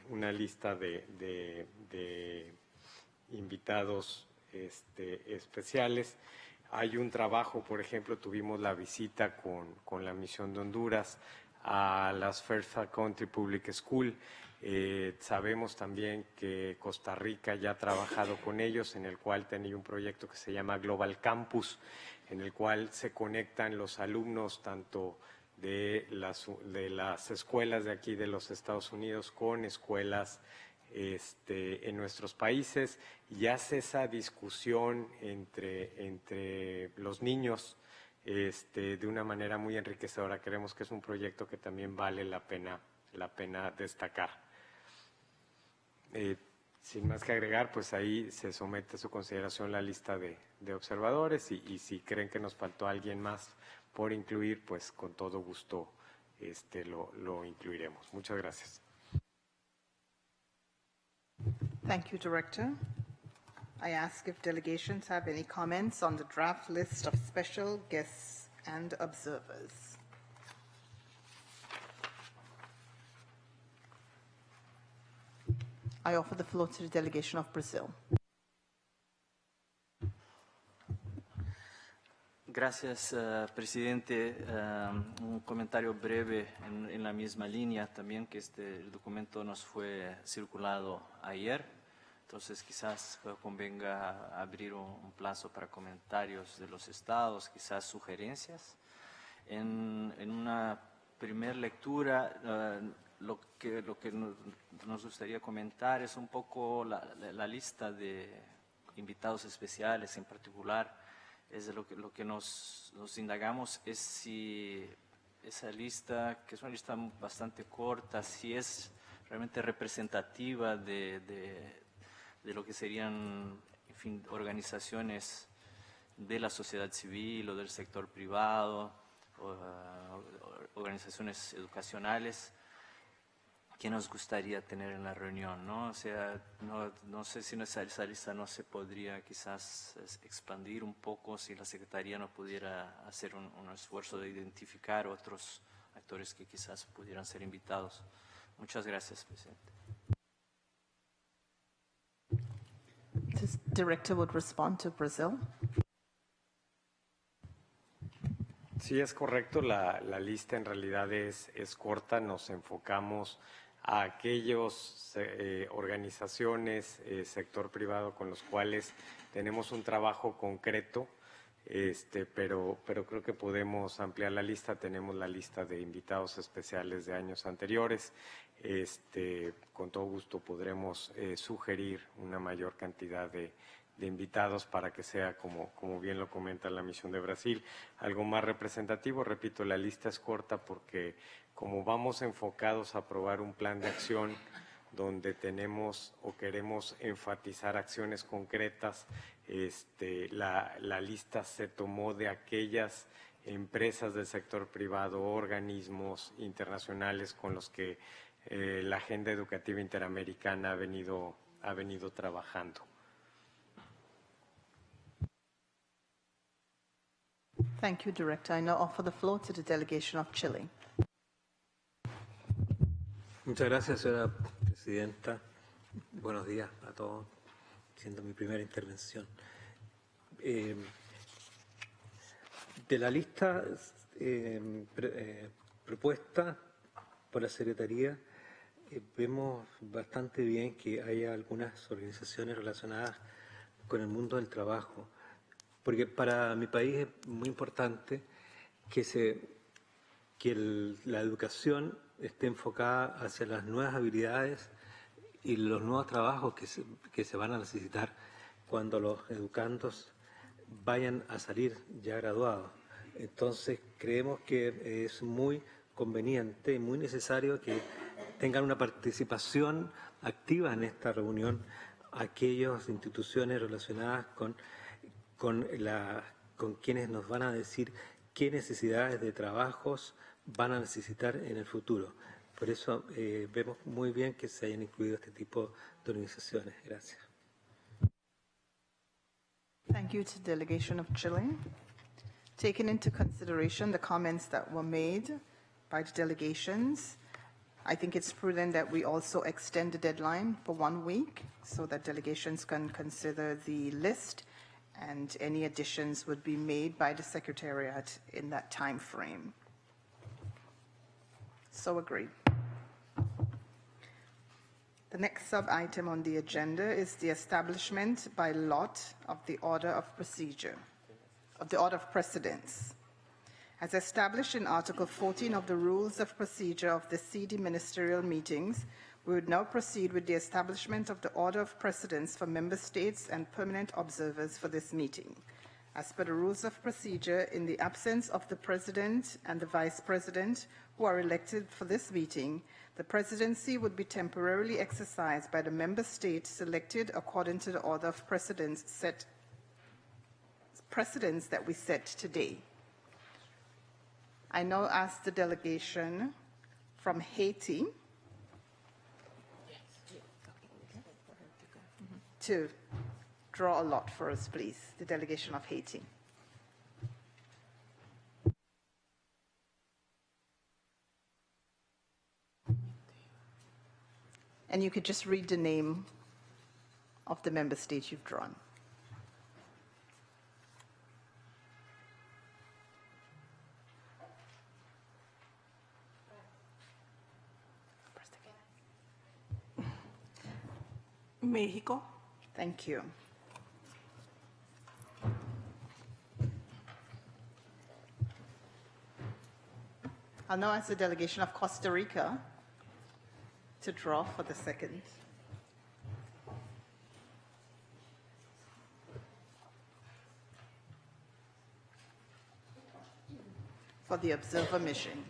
una lista de invitados especiales. Hay un trabajo, por ejemplo, tuvimos la visita con la misión de Honduras a las First Country Public School. Sabemos también que Costa Rica ya ha trabajado con ellos, en el cual tenía un proyecto que se llama Global Campus, en el cual se conectan los alumnos tanto de las escuelas de aquí de los Estados Unidos con escuelas en nuestros países, y hace esa discusión entre los niños de una manera muy enriquecedora. Creemos que es un proyecto que también vale la pena destacar. Sin más que agregar, pues ahí se somete a su consideración la lista de observadores y si creen que nos faltó alguien más por incluir, pues con todo gusto lo incluiremos. Muchas gracias. Thank you, Director. I ask if delegations have any comments on the draft list of special guests and observers. I offer the floor to the delegation of Brazil. Gracias, presidente. Un comentario breve en la misma línea también, que el documento nos fue circulado ayer, entonces quizás convenga abrir un plazo para comentarios de los estados, quizás sugerencias. En una primera lectura, lo que nos gustaría comentar es un poco la lista de invitados especiales en particular. Es de lo que nos indagamos es si esa lista, que es una lista bastante corta, si es realmente representativa de lo que serían, en fin, organizaciones de la sociedad civil o del sector privado, organizaciones educacionales que nos gustaría tener en la reunión, ¿no? O sea, no sé si esa lista no se podría quizás expandir un poco, si la Secretaría no pudiera hacer un esfuerzo de identificar otros actores que quizás pudieran ser invitados. Muchas gracias, presidente. This director would respond to Brazil. Sí, es correcto. La lista en realidad es corta. Nos enfocamos a aquellas organizaciones, sector privado con los cuales tenemos un trabajo concreto, pero creo que podemos ampliar la lista. Tenemos la lista de invitados especiales de años anteriores. Con todo gusto podremos sugerir una mayor cantidad de invitados para que sea, como bien lo comenta la misión de Brasil, algo más representativo. Repito, la lista es corta porque como vamos enfocados a aprobar un plan de acción donde tenemos o queremos enfatizar acciones concretas, la lista se tomó de aquellas empresas del sector privado, organismos internacionales con los que la Agenda Educativa Interamericana ha venido trabajando. Thank you, Director. I now offer the floor to the delegation of Chile. Muchas gracias, señora presidenta. Buenos días a todos, siendo mi primera intervención. De la lista propuesta por la Secretaría, vemos bastante bien que haya algunas organizaciones relacionadas con el mundo del trabajo, porque para mi país es muy importante que la educación esté enfocada hacia las nuevas habilidades y los nuevos trabajos que se van a necesitar cuando los educandos vayan a salir ya graduados. Entonces, creemos que es muy conveniente y muy necesario que tengan una participación activa en esta reunión aquellas instituciones relacionadas con quienes nos van a decir qué necesidades de trabajos van a necesitar en el futuro. Por eso vemos muy bien que se hayan incluido este tipo de organizaciones. Gracias. Thank you to the delegation of Chile. Taking into consideration the comments that were made by the delegations, I think it's prudent that we also extend the deadline for 1 week so that delegations can consider the list and any additions would be made by the Secretariat in that time frame. So agreed. The next sub-item on the agenda is the establishment by lot of the order of procedure, of the order of precedence. As established in Article 14 of the Rules of Procedure of the CIDI Ministerial meetings, we would now proceed with the establishment of the order of precedence for member states and permanent observers for this meeting. As per the Rules of Procedure, in the absence of the President and the Vice President, who are elected for this meeting, the presidency would be temporarily exercised by the member state selected according to the order of precedence that we set today. I now ask the delegation from Haiti to draw a lot for us, please, the delegation of Haiti. And you could just read the name of the member state you've drawn. Mexico. Thank you. I'll now ask the delegation of Costa Rica to draw for the second. For the observer mission.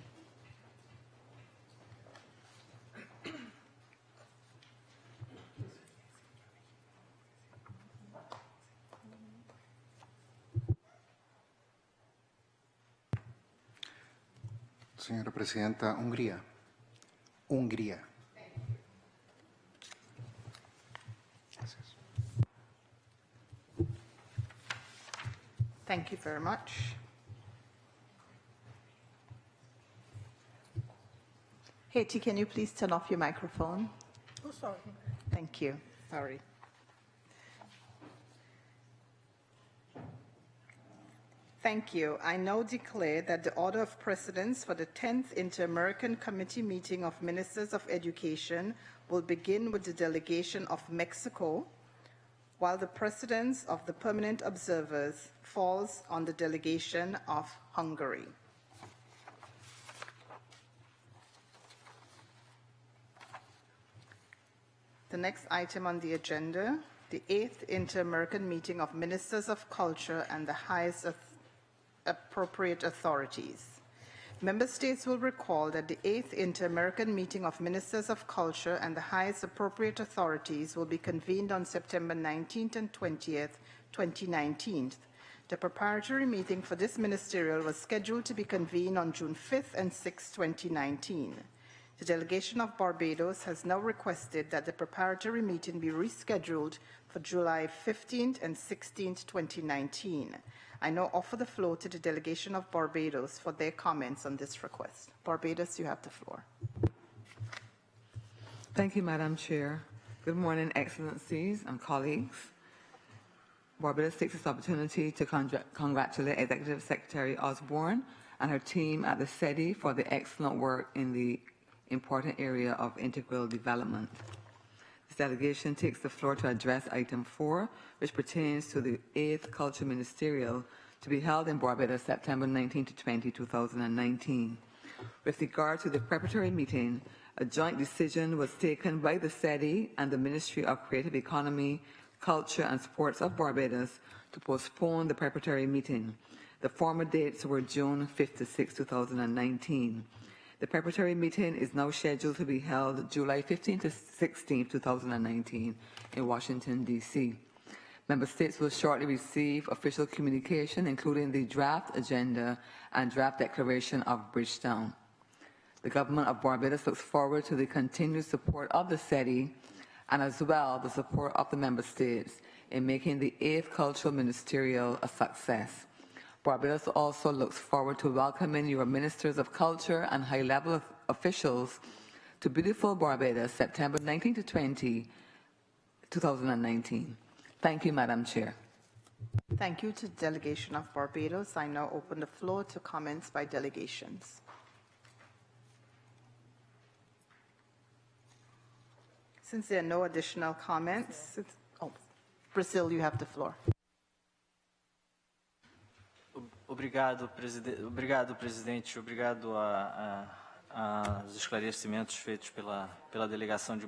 Señora Presidenta, Hungría. Hungría. Gracias. Thank you very much. Haiti, can you please turn off your microphone? Oh, sorry. Thank you. Sorry. Thank you. I now declare that the order of precedence for the 10th Interamerican Committee meeting of Ministers of Education will begin with the delegation of Mexico, while the precedence of the permanent observers falls on the delegation of Hungary. The next item on the agenda, the 8th Interamerican meeting of Ministers of Culture and the highest appropriate authorities. Member states will recall that the 8th Inter-American Meeting of Ministers of Culture and the highest appropriate authorities will be convened on September 19th and 20th, 2019. The preparatory meeting for this ministerial was scheduled to be convened on June 5th and 6th, 2019. The delegation of Barbados has now requested that the preparatory meeting be rescheduled for July 15th and 16th, 2019. I now offer the floor to the delegation of Barbados for their comments on this request. Barbados, you have the floor. Thank you, Madam Chair. Good morning, Excellencies and colleagues. Barbados takes this opportunity to congratulate Executive Secretary Osborne and her team at the CIDI for the excellent work in the important area of integral development. This delegation takes the floor to address item 4, which pertains to the 8th Culture Ministerial to be held in Barbados September 19 to 20, 2019. With regard to the preparatory meeting, a joint decision was taken by the CIDI and the Ministry of Creative Economy, Culture and Sports of Barbados to postpone the preparatory meeting. The former dates were June 5 to 6, 2019. The preparatory meeting is now scheduled to be held July 15 to 16, 2019 in Washington, D.C. Member States will shortly receive official communication, including the draft agenda and draft declaration of Bridgetown. The Government of Barbados looks forward to the continued support of the CIDI and as well the support of the Member States in making the 8th Cultural Ministerial a success. Barbados also looks forward to welcoming your Ministers of Culture and high-level officials to beautiful Barbados, September 19 to 20, 2019. Thank you, Madam Chair. Thank you to the Delegation of Barbados. I now open the floor to comments by delegations. Since there are no additional comments, Brazil, you have the floor. Obrigado, presidente. Obrigado aos esclarecimentos feitos pela delegação de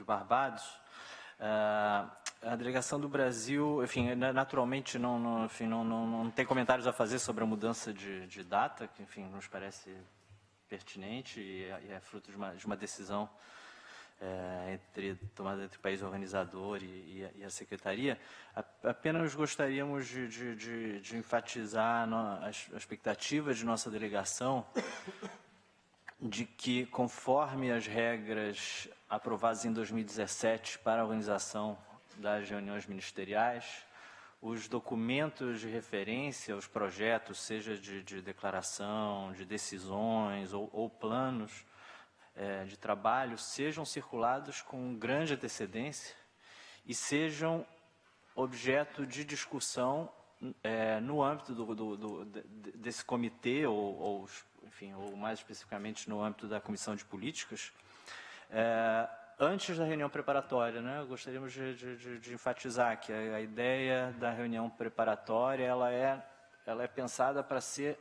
Barbados. A delegação do Brasil, enfim, naturalmente não tem comentários a fazer sobre a mudança de data, que, enfim, nos parece pertinente e é fruto de uma decisão tomada entre o país organizador e a Secretaria. Apenas gostaríamos de enfatizar as expectativas de nossa delegação de que, conforme as regras aprovadas em 2017 para a organização das reuniões ministeriais, os documentos de referência, os projetos, seja de declaração, de decisões ou planos de trabalho, sejam circulados com grande antecedência e sejam objeto de discussão no âmbito desse comitê, ou mais especificamente no âmbito da Comissão de Políticas, antes da reunião preparatória, né? Gostaríamos de enfatizar que a ideia da reunião preparatória ela é pensada para ser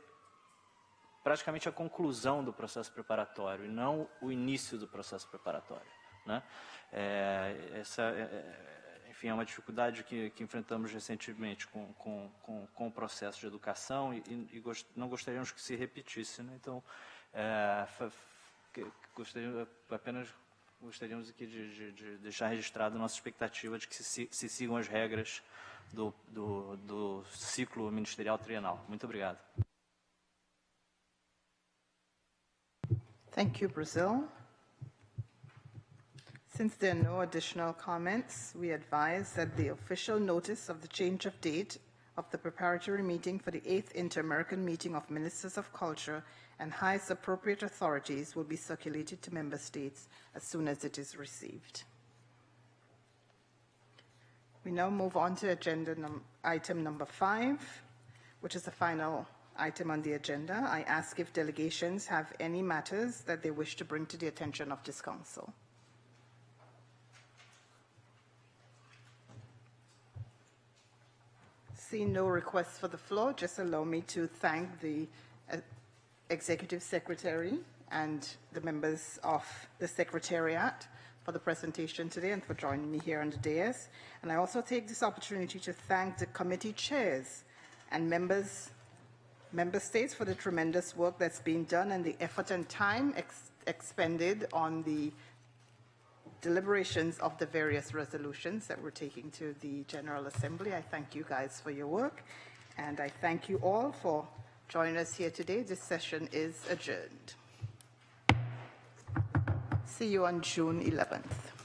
praticamente a conclusão do processo preparatório e não o início do processo preparatório, né? Enfim, é uma dificuldade que enfrentamos recentemente com o processo de educação e não gostaríamos que se repetisse, né? Então, gostaríamos aqui de deixar registrado a nossa expectativa de que se sigam as regras do ciclo ministerial trienal. Muito obrigado. Thank you, Brazil. Since there are no additional comments, we advise that the official notice of the change of date of the preparatory meeting for the 8th Interamerican Meeting of Ministers of Culture and highest appropriate authorities will be circulated to member states as soon as it is received. We now move on to agenda item number 5, which is the final item on the agenda. I ask if delegations have any matters that they wish to bring to the attention of this council. Seeing no requests for the floor, just allow me to thank the Executive Secretary and the members of the Secretariat for the presentation today and for joining me here on the dais. And I also take this opportunity to thank the committee chairs and member states for the tremendous work that's been done and the effort and time expended on the deliberations of the various resolutions that we're taking to the General Assembly. I thank you guys for your work, and I thank you all for joining us here today. This session is adjourned. See you on June 11th.